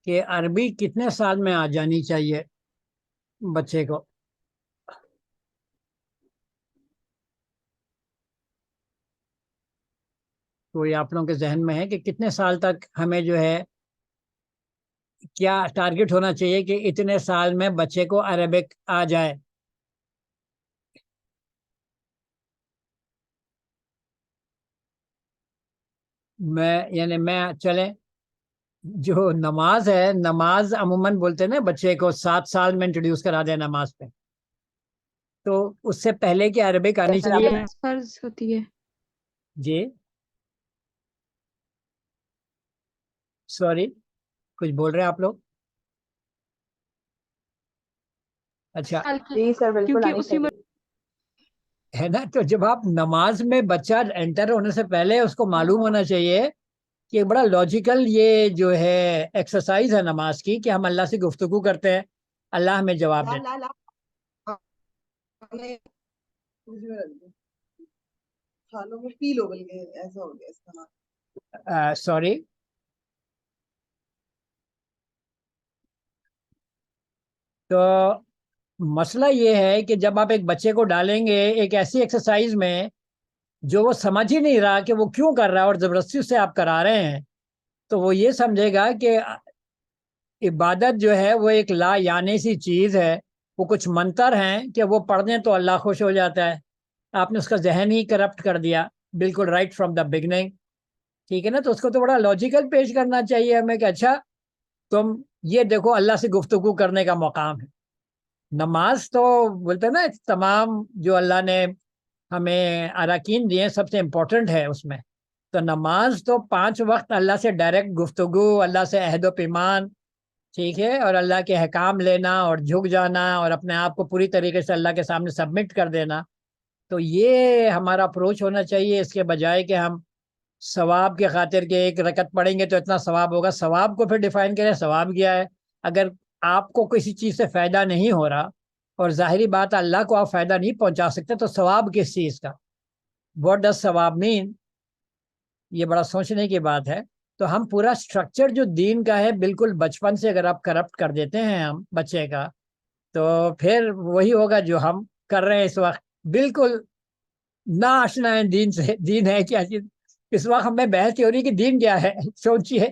کہ عربی کتنے سال میں آ جانی چاہیے بچے کو؟ کوئی آپ لوگوں کے ذہن میں ہے کہ کتنے سال تک ہمیں جو ہے کیا ٹارگٹ ہونا چاہیے کہ اتنے سال میں بچے کو عربک آ جائے؟ میں چلیں، جو نماز ہے، نماز عموماً بولتے ہیں نا بچے کو 7 سال میں انٹروڈیوس کرا دیں نماز پہ، تو اس سے پہلے کی عربک آنی سر چاہیے. یہ فرض ہوتی ہے. جی سوری، کچھ بول رہے ہیں آپ لوگ؟ اچھا سال کی، جی سر بالکل کیونکہ آنی اسی چاہیے. ہے نا. تو جب آپ نماز میں بچہ انٹر ہونے سے پہلے اس کو معلوم ہونا چاہیے کہ بڑا لاجیکل یہ جو ہے ایکسرسائز ہے نماز کی کہ ہم اللہ سے گفتگو کرتے ہیں، اللہ ہمیں جواب دے. سوری، تو مسئلہ یہ ہے کہ جب آپ ایک بچے کو ڈالیں گے ایک ایسی ایکسرسائز میں جو وہ سمجھ ہی نہیں رہا کہ وہ کیوں کر رہا ہے اور زبردستی سے آپ کرا رہے ہیں، تو وہ یہ سمجھے گا کہ عبادت جو ہے وہ ایک لا یعنی سی چیز ہے، وہ کچھ منتر ہیں کہ وہ پڑھ دیں تو اللہ خوش ہو جاتا ہے. آپ نے اس کا ذہن ہی کرپٹ کر دیا بالکل رائٹ فرام دا بگننگ. ٹھیک ہے نا. تو اس کو تو بڑا لاجیکل پیش کرنا چاہیے ہمیں کہ اچھا تم یہ دیکھو اللہ سے گفتگو کرنے کا مقام ہے. نماز تو بولتے ہیں نا تمام جو اللہ نے ہمیں اراکین دیے سب سے امپورٹنٹ ہے اس میں. تو نماز تو 5 وقت اللہ سے ڈائریکٹ گفتگو، اللہ سے عہد و پیمان، ٹھیک ہے، اور اللہ کے احکام لینا اور جھک جانا اور اپنے آپ کو پوری طریقے سے اللہ کے سامنے سبمٹ کر دینا. تو یہ ہمارا اپروچ ہونا چاہیے، اس کے بجائے کہ ہم ثواب کے خاطر کے 1 رکعت پڑھیں گے تو اتنا ثواب ہوگا. ثواب کو پھر ڈیفائن کریں، ثواب کیا ہے؟ اگر آپ کو کسی چیز سے فائدہ نہیں ہو رہا اور ظاہری بات اللہ کو آپ فائدہ نہیں پہنچا سکتے تو ثواب کس چیز کا؟ واٹ ڈز ثواب مین؟ یہ بڑا سوچنے کی بات ہے. تو ہم پورا سٹرکچر جو دین کا ہے بالکل بچپن سے اگر آپ کرپٹ کر دیتے ہیں ہم بچے کا، تو پھر وہی ہوگا جو ہم کر رہے ہیں اس وقت. بالکل نا آشنا ہے دین سے. دین ہے کیا چیز؟ اس وقت ہمیں بحث ہو رہی کہ دین کیا ہے، سوچیے،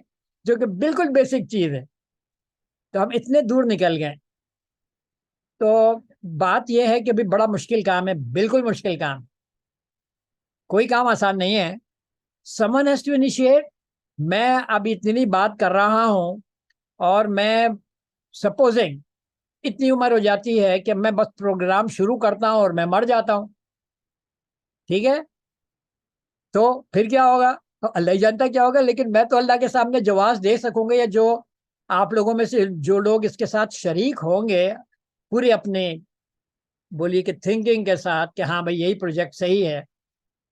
جو کہ بالکل بیسک چیز ہے. تو ہم اتنے دور نکل گئے. تو بات یہ ہے کہ بھی بڑا مشکل کام ہے، بالکل مشکل کام. کوئی کام آسان نہیں ہے. someone has to initiate. میں اب اتنی بات کر رہا ہوں اور میں سپوزنگ اتنی عمر ہو جاتی ہے کہ میں بس پروگرام شروع کرتا ہوں اور میں مر جاتا ہوں، ٹھیک ہے؟ تو پھر کیا ہوگا اللہ ہی جانتا کیا ہوگا. لیکن میں تو اللہ کے سامنے جواز دے سکوں گا، یا جو آپ لوگوں میں سے جو لوگ اس کے ساتھ شریک ہوں گے پورے اپنے بولیے کہ تھنکنگ کے ساتھ کہ ہاں بھائی یہی پروجیکٹ صحیح ہے،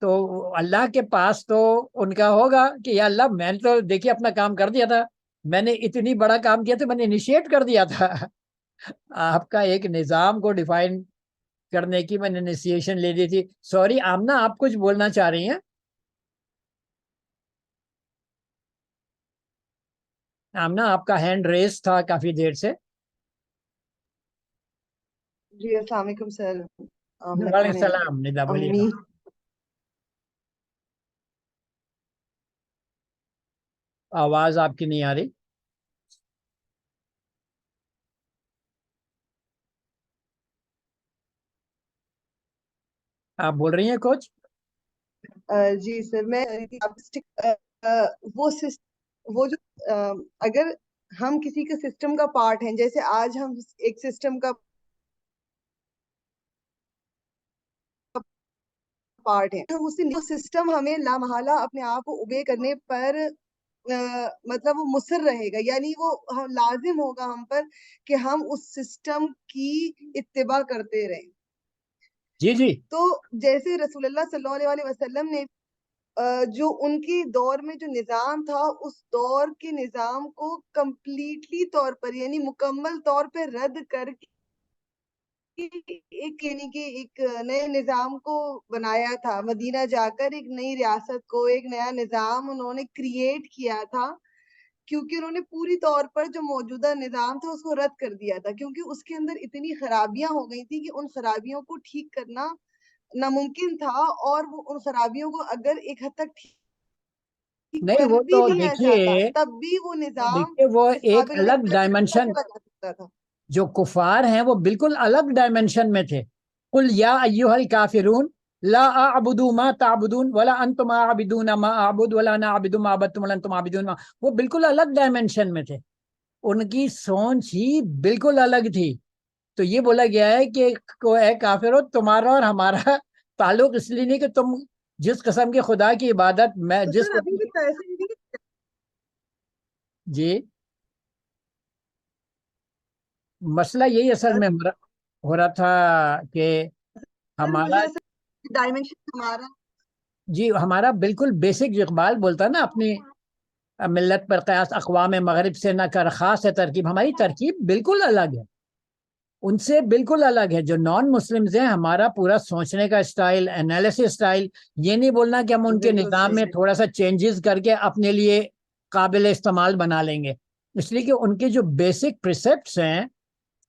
تو اللہ کے پاس تو ان کا ہوگا کہ یا اللہ میں نے تو دیکھیے اپنا کام کر دیا تھا، میں نے اتنی بڑا کام کیا تھا، میں نے انیشیٹ کر دیا تھا. آپ کا ایک نظام کو ڈیفائن کرنے کی میں نے انیشیشن لے دی تھی. سوری آمنہ، آپ کچھ بولنا چاہ رہی ہیں؟ آمنہ آپ کا ہینڈ ریز تھا کافی دیر سے. جی السلام علیکم سر. وعلیکم السلام. ندا بولیے امی گا. آواز آپ کی نہیں آ رہی. آپ بول رہی ہیں کچھ؟ جی سر میں وہ جو اگر ہم کسی کے سسٹم کا پارٹ ہیں، جیسے آج ہم ایک سسٹم کا پارٹ ہیں، وہ سسٹم ہمیں لامحالہ اپنے آپ کو اوبے کرنے پر مطلب وہ مصر رہے گا، یعنی وہ لازم ہوگا ہم پر کہ ہم اس سسٹم کی اتباع کرتے رہیں. جی جی. تو جیسے رسول اللہ صلی اللہ علیہ وسلم نے جو ان کی دور میں جو نظام تھا، اس دور کے نظام کو کمپلیٹلی طور پر یعنی مکمل طور پہ رد کر کے یعنی کہ ایک نئے نظام کو بنایا تھا. مدینہ جا کر ایک نئی ریاست کو، ایک نیا نظام انہوں نے کریٹ کیا تھا، کیونکہ انہوں نے پوری طور پر جو موجودہ نظام تھا اس کو رد کر دیا تھا، کیونکہ اس کے اندر اتنی خرابیاں ہو گئی تھی کہ ان خرابیوں کو ٹھیک کرنا ناممکن تھا. اور وہ ان خرابیوں کو اگر ایک حد تک ٹھیک نہیں کر وہ بھی تو دیا جاتا دیکھیے، تب بھی وہ نظام وہ اس ایک قابل الگ نہیں تھا کہ ڈائمنشن، چلا جا سکتا تھا. جو کفار ہیں وہ بالکل الگ ڈائمنشن میں تھے. قل یا ایھا الکافرون لا اعبد ما تعبدون ولا انتم عابدون ما اعبد ولا انا عابد ما عبدتم ولا انتم عابدون ما. وہ بالکل الگ ڈائمنشن میں تھے، ان کی سوچ ہی بالکل الگ تھی. تو یہ بولا گیا ہے کہ اے کافرو، تمہارا اور ہمارا تعلق اس لیے نہیں کہ تم جس قسم کے خدا کی عبادت میں تو جس سر ابھی بھی پیسے نہیں. جی مسئلہ یہی اصل میں ہو رہا تھا کہ ہمارا ڈائمنشن ہمارا جی ہمارا بالکل بیسک، جو اقبال بولتا ہے نا اپنی ملت پر قیاس اقوام مغرب سے نہ کر خاص ہے ترکیب. ہماری ترکیب بالکل الگ ہے، ان سے بالکل الگ ہے. جو نان مسلمز ہیں، ہمارا پورا سوچنے کا اسٹائل، انالیسس اسٹائل، یہ نہیں بولنا کہ ہم ان کے بالکل نظام میں صحیح. تھوڑا سا چینجز کر کے اپنے لیے قابل استعمال بنا لیں گے. اس لیے کہ ان کے جو بیسک پریسپٹس ہیں،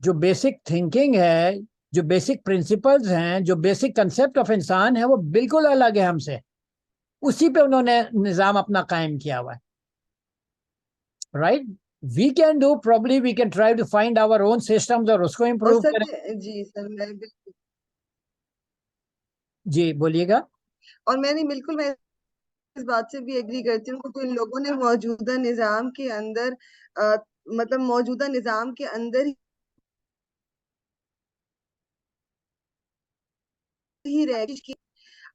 جو بیسک تھنکنگ ہے، جو بیسک پرنسپلز ہیں، جو بیسک کنسپٹ آف انسان ہے، وہ بالکل الگ ہے ہم سے. اسی پہ انہوں نے نظام اپنا قائم کیا ہوا ہے. Right. We can do probably we can try to find our own systems اور اس کو اور امپروو سر کریں. جی سر میں بالکل، جی بولیے گا. اور میں نہیں بالکل میں اس بات سے بھی ایگری کرتی ہوں کہ ان لوگوں نے موجودہ نظام کے اندر مطلب موجودہ نظام کے اندر ہی رہ کی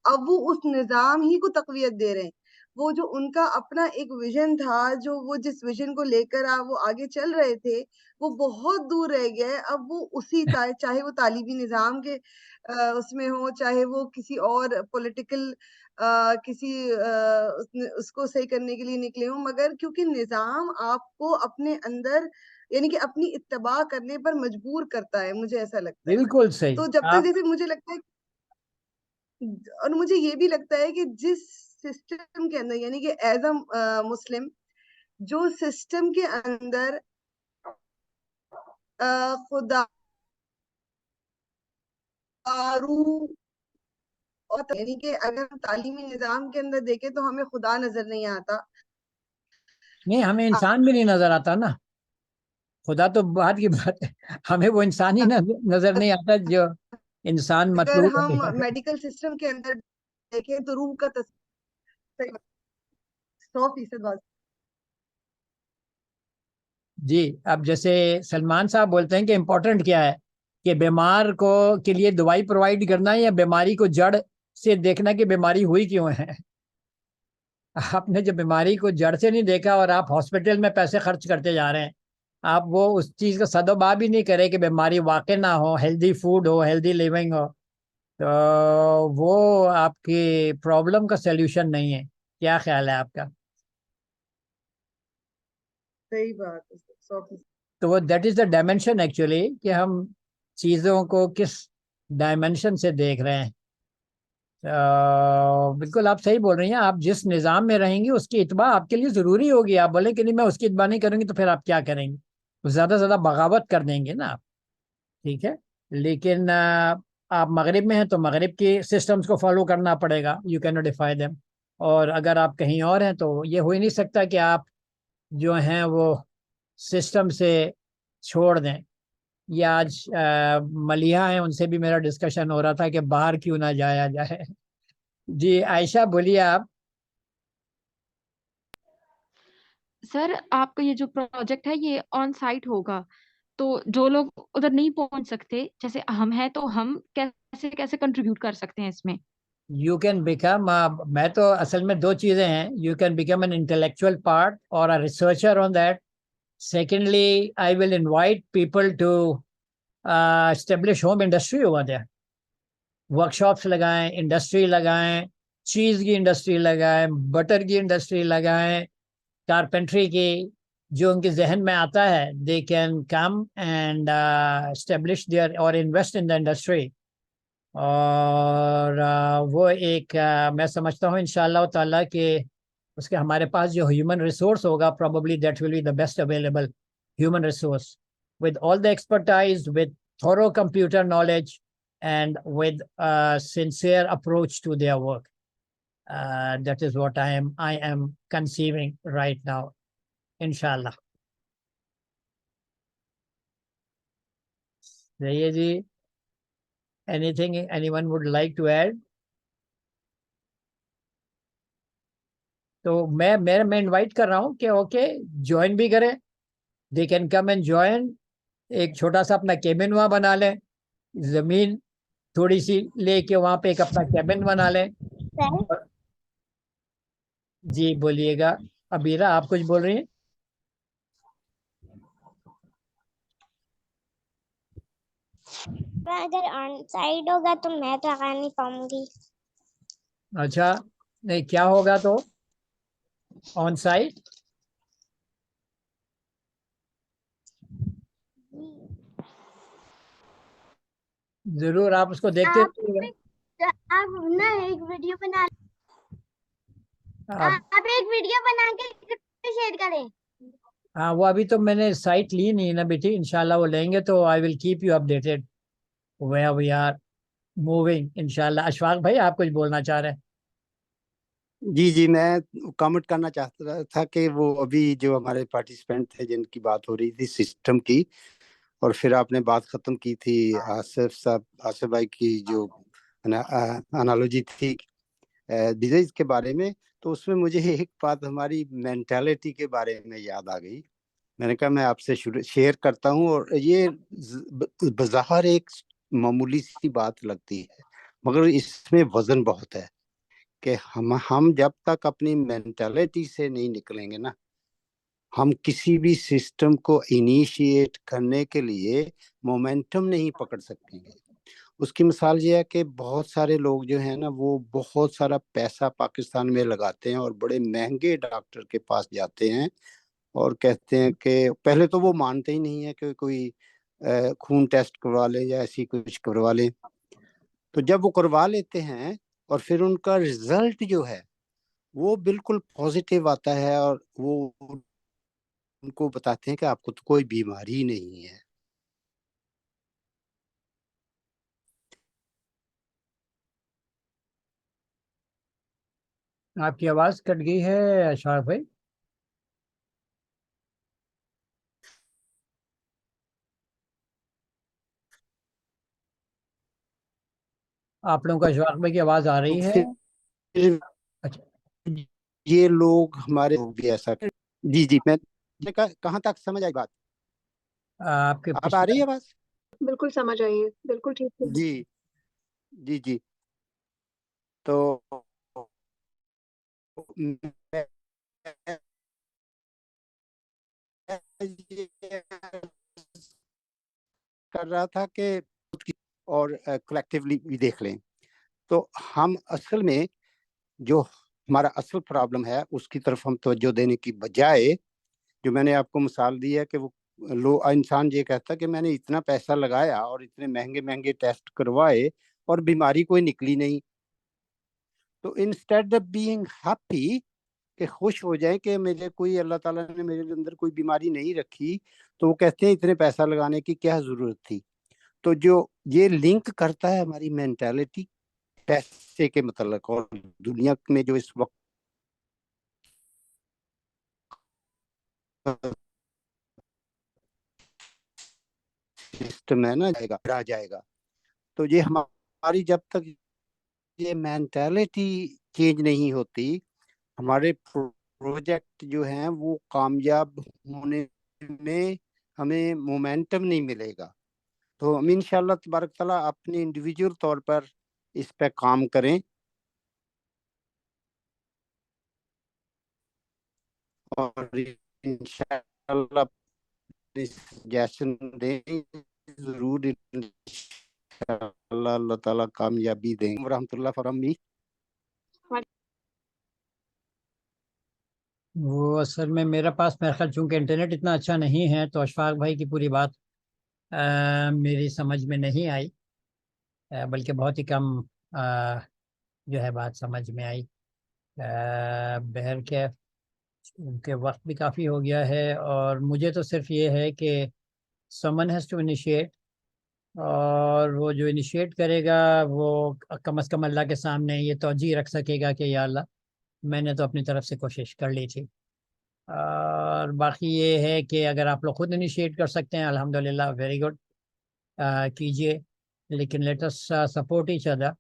اب وہ اس نظام ہی کو تقویت دے رہے ہیں. وہ جو ان کا اپنا ایک ویژن تھا، جو وہ جس ویژن کو لے کر وہ آگے چل رہے تھے، وہ بہت دور رہ گیا ہے. اب وہ اسی چاہے وہ تعلیمی نظام کے اس میں ہو، چاہے وہ کسی اور پولیٹیکل کسی اس کو صحیح کرنے کے لیے نکلے ہوں، مگر کیونکہ نظام آپ کو اپنے اندر یعنی کہ اپنی اتباع کرنے پر مجبور کرتا ہے، مجھے ایسا لگتا ہے. بالکل صحیح. تو جب تک جیسے مجھے لگتا ہے، اور مجھے یہ بھی لگتا ہے کہ جس سسٹم کے اندر، یعنی کہ ایز اے مسلم، جو سسٹم کے اندر خدا یعنی کہ اگر ہم تعلیمی نظام کے اندر دیکھیں تو ہمیں خدا نظر نہیں آتا. نہیں، ہمیں انسان بھی نہیں نظر آتا نا. خدا تو بعد کی بات ہے، ہمیں وہ انسان ہی نظر نہیں آتا جو انسان اگر مطلوب ہم ہے. میڈیکل سسٹم کے اندر دیکھیں تو روح کا 100% بات. جی، اب جیسے سلمان صاحب بولتے ہیں کہ امپورٹنٹ کیا ہے، کہ بیمار کو کے لیے دوائی پرووائڈ کرنا یا بیماری کو جڑ سے دیکھنا کہ بیماری ہوئی کیوں ہے. آپ نے جو بیماری کو جڑ سے نہیں دیکھا اور آپ ہاسپٹل میں پیسے خرچ کرتے جا رہے ہیں، آپ وہ اس چیز کا صد و باب ہی نہیں کرے کہ بیماری واقع نہ ہو، ہیلدی فوڈ ہو، ہیلدی لیونگ ہو، تو وہ آپ کی پرابلم کا سلیوشن نہیں ہے. کیا خیال ہے آپ کا؟ صحیح بات ہے 100%. تو وہ that is the dimension actually, کہ ہم چیزوں کو کس ڈائمینشن سے دیکھ رہے ہیں. بالکل آپ صحیح بول رہی ہیں. آپ جس نظام میں رہیں گی اس کی اتباع آپ کے لیے ضروری ہوگی. آپ بولیں کہ نہیں میں اس کی اتباع نہیں کروں گی، تو پھر آپ کیا کریں گے؟ زیادہ سے زیادہ بغاوت کر دیں گے نا آپ. ٹھیک ہے، لیکن آپ مغرب میں ہیں تو مغرب کی سسٹمز کو فالو کرنا پڑے گا. You cannot defy them. اور اگر آپ کہیں اور ہیں تو یہ ہو ہی نہیں سکتا کہ آپ جو ہیں وہ سسٹم سے چھوڑ دیں. یہ آج ملیحہ ہیں، ان سے بھی میرا ڈسکشن ہو رہا تھا کہ باہر کیوں نہ جایا جائے. جی عائشہ بولیے آپ. سر آپ کا یہ جو پروجیکٹ ہے یہ آن سائٹ ہوگا، تو جو لوگ ادھر نہیں پہنچ سکتے جیسے ہم ہیں، تو ہم کیسے کیسے کنٹریبیوٹ کر سکتے ہیں اس میں؟ یو کین بیکم، میں تو اصل میں دو چیزیں ہیں. You can become an intellectual part اور researcher on that. Secondly I will invite people to establish home industry over there. Workshops لگائیں، انڈسٹری لگائیں، چیز کی انڈسٹری لگائیں، بٹر کی انڈسٹری لگائیں، کارپینٹری کی. جو ان کے ذہن میں آتا ہے they can come and establish there اور انویسٹ ان دا انڈسٹری. اور وہ ایک میں سمجھتا ہوں انشاءاللہ تعالیٰ کہ اس کے ہمارے پاس جو ہیومن ریسورس ہوگا probably that will be the best available human resource with all the expertise, with thorough computer knowledge, and with a sincere approach to their work. That is what I am conceiving right now, inshallah. صحیح جی. Anything anyone would like to add? تو میں invite کر رہا ہوں کہ okay join بھی کریں. دے can come and join. ایک چھوٹا سا اپنا کیبن وہاں بنا لیں، زمین تھوڑی سی لے کے وہاں پہ ایک اپنا کیبن بنا لیں. جی بولیے گا ابیرہ، آپ کچھ بول رہی ہیں؟ اگر آن سائڈ ہوگا تو میں تو آ نہیں پاؤں گی. اچھا، نہیں کیا ہوگا تو آن سائٹ؟ ضرور آپ اس کو دیکھتے آپ نا ایک ویڈیو بنا آپ ایک ویڈیو بنا کے شیئر کریں. ہاں وہ ابھی تو میں نے سائٹ لی نہیں نا بیٹی، انشاءاللہ وہ لیں گے تو I will keep you updated where we are moving انشاءاللہ. اشفاق بھائی آپ کچھ بولنا چاہ رہے ہیں؟ جی میں کامنٹ کرنا چاہتا تھا کہ وہ ابھی جو ہمارے پارٹیسپینٹ تھے جن کی بات ہو رہی تھی سسٹم کی، اور پھر آپ نے بات ختم کی تھی آصف بھائی کی جو انالوجی تھی ڈیزیز کے بارے میں، تو اس میں مجھے ایک بات ہماری مینٹالٹی کے بارے میں یاد آ گئی. میں نے کہا میں آپ سے شیئر کرتا ہوں، اور یہ بظاہر ایک معمولی سی بات لگتی ہے مگر اس میں وزن بہت ہے کہ ہم جب تک اپنی مینٹالٹی سے نہیں نکلیں گے نا، ہم کسی بھی سسٹم کو انیشیٹ کرنے کے لیے مومنٹم نہیں پکڑ سکیں گے. اس کی مثال یہ ہے کہ بہت سارے لوگ جو ہیں نا وہ بہت سارا پیسہ پاکستان میں لگاتے ہیں اور بڑے مہنگے ڈاکٹر کے پاس جاتے ہیں، اور کہتے ہیں کہ پہلے تو وہ مانتے ہی نہیں ہے کہ کوئی خون ٹیسٹ کروا لیں یا ایسی کچھ کروا لیں. تو جب وہ کروا لیتے ہیں اور پھر ان کا رزلٹ جو ہے وہ بالکل پازیٹیو آتا ہے اور وہ ان کو بتاتے ہیں کہ آپ کو تو کوئی بیماری نہیں ہے. آپ کی آواز کٹ گئی ہے اشفاق بھائی. آپ لوگوں کا اشفاق بھائی کی آواز آ تو رہی ہے؟ پھر اچھا یہ لوگ ہمارے لوگ بھی ایسا جی جی میں کہاں تک سمجھ آئی بات؟ آپ کے اب آ رہی ہے بات؟ بالکل سمجھ آئیے، بالکل ٹھیک ہے. جی جی جی. تو میں کر رہا تھا کہ اور کلیکٹیولی بھی دیکھ لیں. تو ہم اصل میں جو ہمارا اصل پرابلم ہے اس کی طرف ہم توجہ دینے کی بجائے، جو میں نے آپ کو مثال دی ہے کہ وہ انسان یہ کہتا کہ میں نے اتنا پیسہ لگایا اور اتنے مہنگے مہنگے ٹیسٹ کروائے اور بیماری کوئی نکلی نہیں. تو انسٹیڈ آف بینگ ہیپی کہ خوش ہو جائیں کہ مجھے کوئی اللہ تعالیٰ نے میرے اندر کوئی بیماری نہیں رکھی، تو وہ کہتے ہیں اتنے پیسہ لگانے کی کیا ضرورت تھی. تو جو یہ لنک کرتا ہے ہماری مینٹالٹی پیسے کے متعلق، اور دنیا میں جو اس وقت سسٹم ہے نا جائے گا. تو یہ ہماری جب تک یہ مینٹالٹی چینج نہیں ہوتی، ہمارے پروجیکٹ جو ہیں وہ کامیاب ہونے میں ہمیں مومنٹم نہیں ملے گا. تو ہم انشاءاللہ تبارک تعالیٰ اپنے انڈیویجول طور پر اس پہ کام کریں اور انشاءاللہ سجیشن دیں ضرور، انشاءاللہ اللہ تعالیٰ کامیابی دیں. ورحمۃ اللہ فرمی. وہ اصل میں میرے پاس میرا خیال چونکہ انٹرنیٹ اتنا اچھا نہیں ہے تو اشفاق بھائی کی پوری بات میری سمجھ میں نہیں آئی، بلکہ بہت ہی کم جو ہے بات سمجھ میں آئی. بہر کے کیونکہ وقت بھی کافی ہو گیا ہے اور مجھے تو صرف یہ ہے کہ سمن ہیز ٹو انیشیٹ، اور وہ جو انیشیٹ کرے گا وہ کم از کم اللہ کے سامنے یہ توجہ رکھ سکے گا کہ یا اللہ میں نے تو اپنی طرف سے کوشش کر لی تھی. اور باقی یہ ہے کہ اگر آپ لوگ خود انیشیٹ کر سکتے ہیں الحمدللہ ویری گڈ، کیجیے. لیکن let us support each other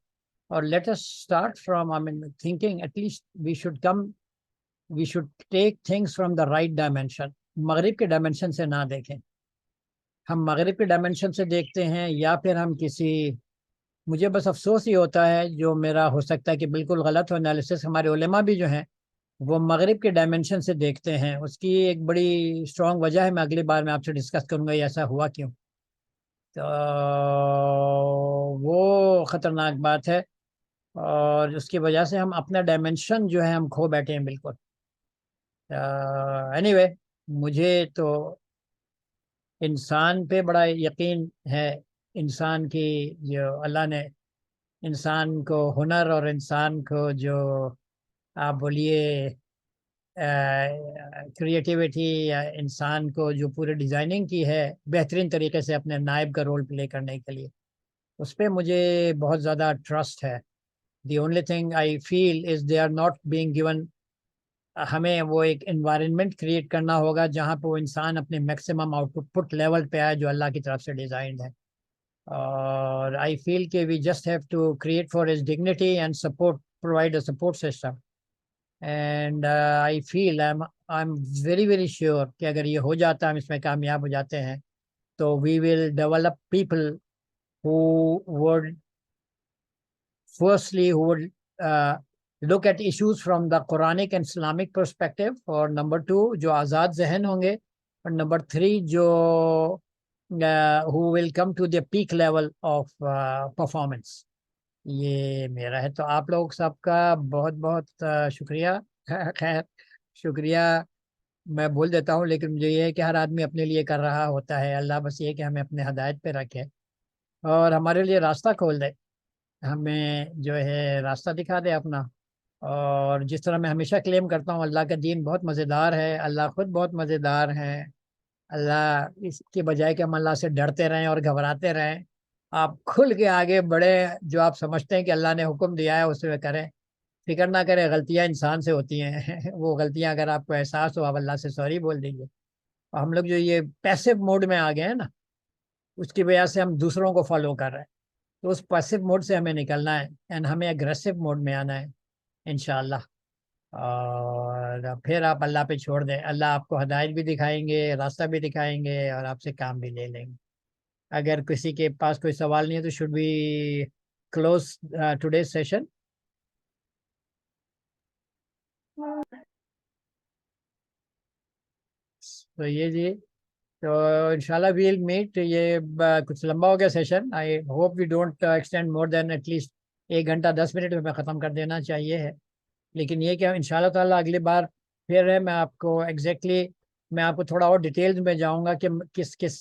اور let us start from I mean thinking at least we should take things from the right dimension. مغرب کے ڈائمینشن سے نہ دیکھیں. ہم مغرب کے ڈائمینشن سے دیکھتے ہیں یا پھر ہم مجھے بس افسوس ہی ہوتا ہے، جو میرا ہو سکتا ہے کہ بالکل غلط ہو انالیسس، ہمارے علماء بھی جو ہیں وہ مغرب کے ڈائمینشن سے دیکھتے ہیں. اس کی ایک بڑی اسٹرانگ وجہ ہے، میں اگلی بار میں آپ سے ڈسکس کروں گا یہ ایسا ہوا کیوں. تو وہ خطرناک بات ہے اور اس کی وجہ سے ہم اپنا ڈائمینشن جو ہے ہم کھو بیٹھے ہیں بالکل. اینی وے مجھے تو انسان پہ بڑا یقین ہے. انسان کی جو اللہ نے انسان کو ہنر اور انسان کو جو آپ بولیے کریٹیویٹی یا انسان کو جو پورے ڈیزائننگ کی ہے بہترین طریقے سے اپنے نائب کا رول پلے کرنے کے لیے، اس پہ مجھے بہت زیادہ ٹرسٹ ہے. The only thing I feel is they are not being given. ہمیں وہ ایک انوائرمنٹ کریٹ کرنا ہوگا جہاں پہ وہ انسان اپنے میکسیمم آؤٹ پٹ لیول پہ آئے جو اللہ کی طرف سے ڈیزائنڈ ہے. اور آئی فیل کہ we just have to create for his dignity and support, provide a support system. And I feel I am very very sure کہ اگر یہ ہو جاتا ہے، ہم اس میں کامیاب ہو جاتے ہیں تو we will develop people who would firstly who would look at issues from the Quranic and Islamic perspective, اور number 2 جو آزاد ذہن ہوں گے، اور number 3 جو who will come to the peak level of performance. یہ میرا ہے. تو آپ لوگ سب کا بہت بہت شکریہ. خیر شکریہ میں بول دیتا ہوں، لیکن مجھے یہ ہے کہ ہر آدمی اپنے لیے کر رہا ہوتا ہے، اللہ بس یہ کہ ہمیں اپنے ہدایت پہ رکھے اور ہمارے لیے راستہ کھول دے، ہمیں جو ہے راستہ دکھا دے اپنا. اور جس طرح میں ہمیشہ کلیم کرتا ہوں، اللہ کا دین بہت مزیدار ہے، اللہ خود بہت مزیدار ہے. اللہ اس کی بجائے کہ ہم اللہ سے ڈرتے رہیں اور گھبراتے رہیں، آپ کھل کے آگے بڑھے، جو آپ سمجھتے ہیں کہ اللہ نے حکم دیا ہے اس میں کریں، فکر نہ کریں. غلطیاں انسان سے ہوتی ہیں وہ غلطیاں اگر آپ کو احساس ہو، آپ اللہ سے سوری بول دیجیے. اور ہم لوگ جو یہ پیسو موڈ میں آ گئے ہیں نا، اس کی وجہ سے ہم دوسروں کو فالو کر رہے ہیں. تو اس پیسو موڈ سے ہمیں نکلنا ہے اینڈ ہمیں اگریسو موڈ میں آنا ہے انشاءاللہ. اور پھر آپ اللہ پہ چھوڑ دیں، اللہ آپ کو ہدایت بھی دکھائیں گے، راستہ بھی دکھائیں گے اور آپ سے کام بھی لے لیں گے. اگر کسی کے پاس کوئی سوال نہیں ہے تو should be close today's session. تو یہ جی، تو انشاءاللہ ویل میٹ. یہ کچھ لمبا ہو گیا session, I hope we don't extend more than at least 1 گھنٹہ 10 منٹ میں ختم کر دینا چاہیے ہے. لیکن یہ کہ انشاءاللہ تعالیٰ اگلی بار پھر ہے میں آپ کو ایگزیکٹلی میں آپ کو تھوڑا اور ڈیٹیلز میں جاؤں گا کہ کس کس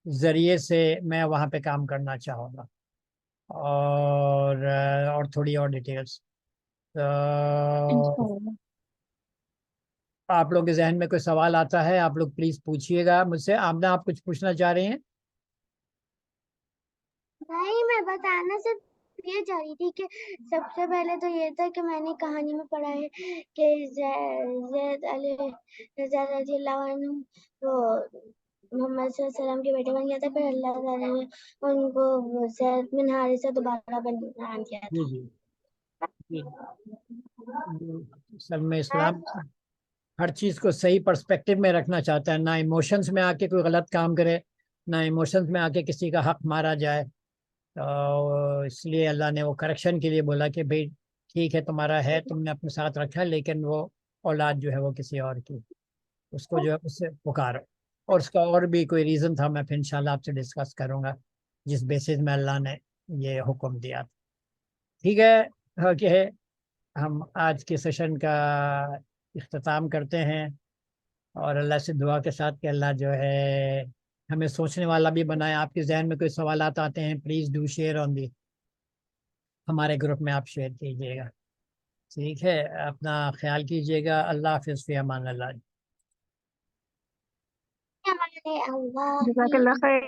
ذریعے سے میں وہاں پہ کام کرنا چاہوں گا، اور تھوڑی اور ڈیٹیلز. انشاءاللہ. آپ لوگ کے ذہن میں کوئی سوال آتا ہے آپ لوگ پلیز پوچھیے گا مجھ سے. آمنہ آپ کچھ پوچھنا چاہ رہے ہیں؟ نہیں، میں بتانا صرف یہ چاہ رہی تھی کہ سب سے پہلے تو یہ تھا کہ میں نے کہانی میں پڑھا ہے کہ زید رضی اللہ عنہ وہ محمد صلی اللہ علیہ وسلم کے بیٹے بن گیا تھا، پھر اللہ تعالیٰ نے ان کو زید بن حارثہ دوبارہ بنا دیا تھا. جی جی سب میں اسلام ہر چیز کو صحیح پرسپیکٹو میں رکھنا چاہتا ہے، نہ ایموشنز میں آ کے کوئی غلط کام کرے، نہ ایموشنز میں آ کے کسی کا حق مارا جائے. اس لیے اللہ نے وہ کریکشن کے لیے بولا کہ بھئی ٹھیک ہے تمہارا ہے، تم نے اپنے ساتھ رکھا، لیکن وہ اولاد جو ہے وہ کسی اور کی، اس کو جو ہے اس سے پکارو. اور اس کا اور بھی کوئی ریزن تھا، میں پھر انشاءاللہ آپ سے ڈسکس کروں گا جس بیسس میں اللہ نے یہ حکم دیا. ٹھیک ہے، اوکے. ہم آج کے سیشن کا اختتام کرتے ہیں اور اللہ سے دعا کے ساتھ کہ اللہ جو ہے ہمیں سوچنے والا بھی بنائے. آپ کے ذہن میں کوئی سوالات آتے ہیں پلیز ڈو شیئر آن دی، ہمارے گروپ میں آپ شیئر کیجیے گا. ٹھیک ہے، اپنا خیال کیجیے گا. اللہ حافظ، فی امان اللہ. ہمارے اللہ جزاک اللہ خیر.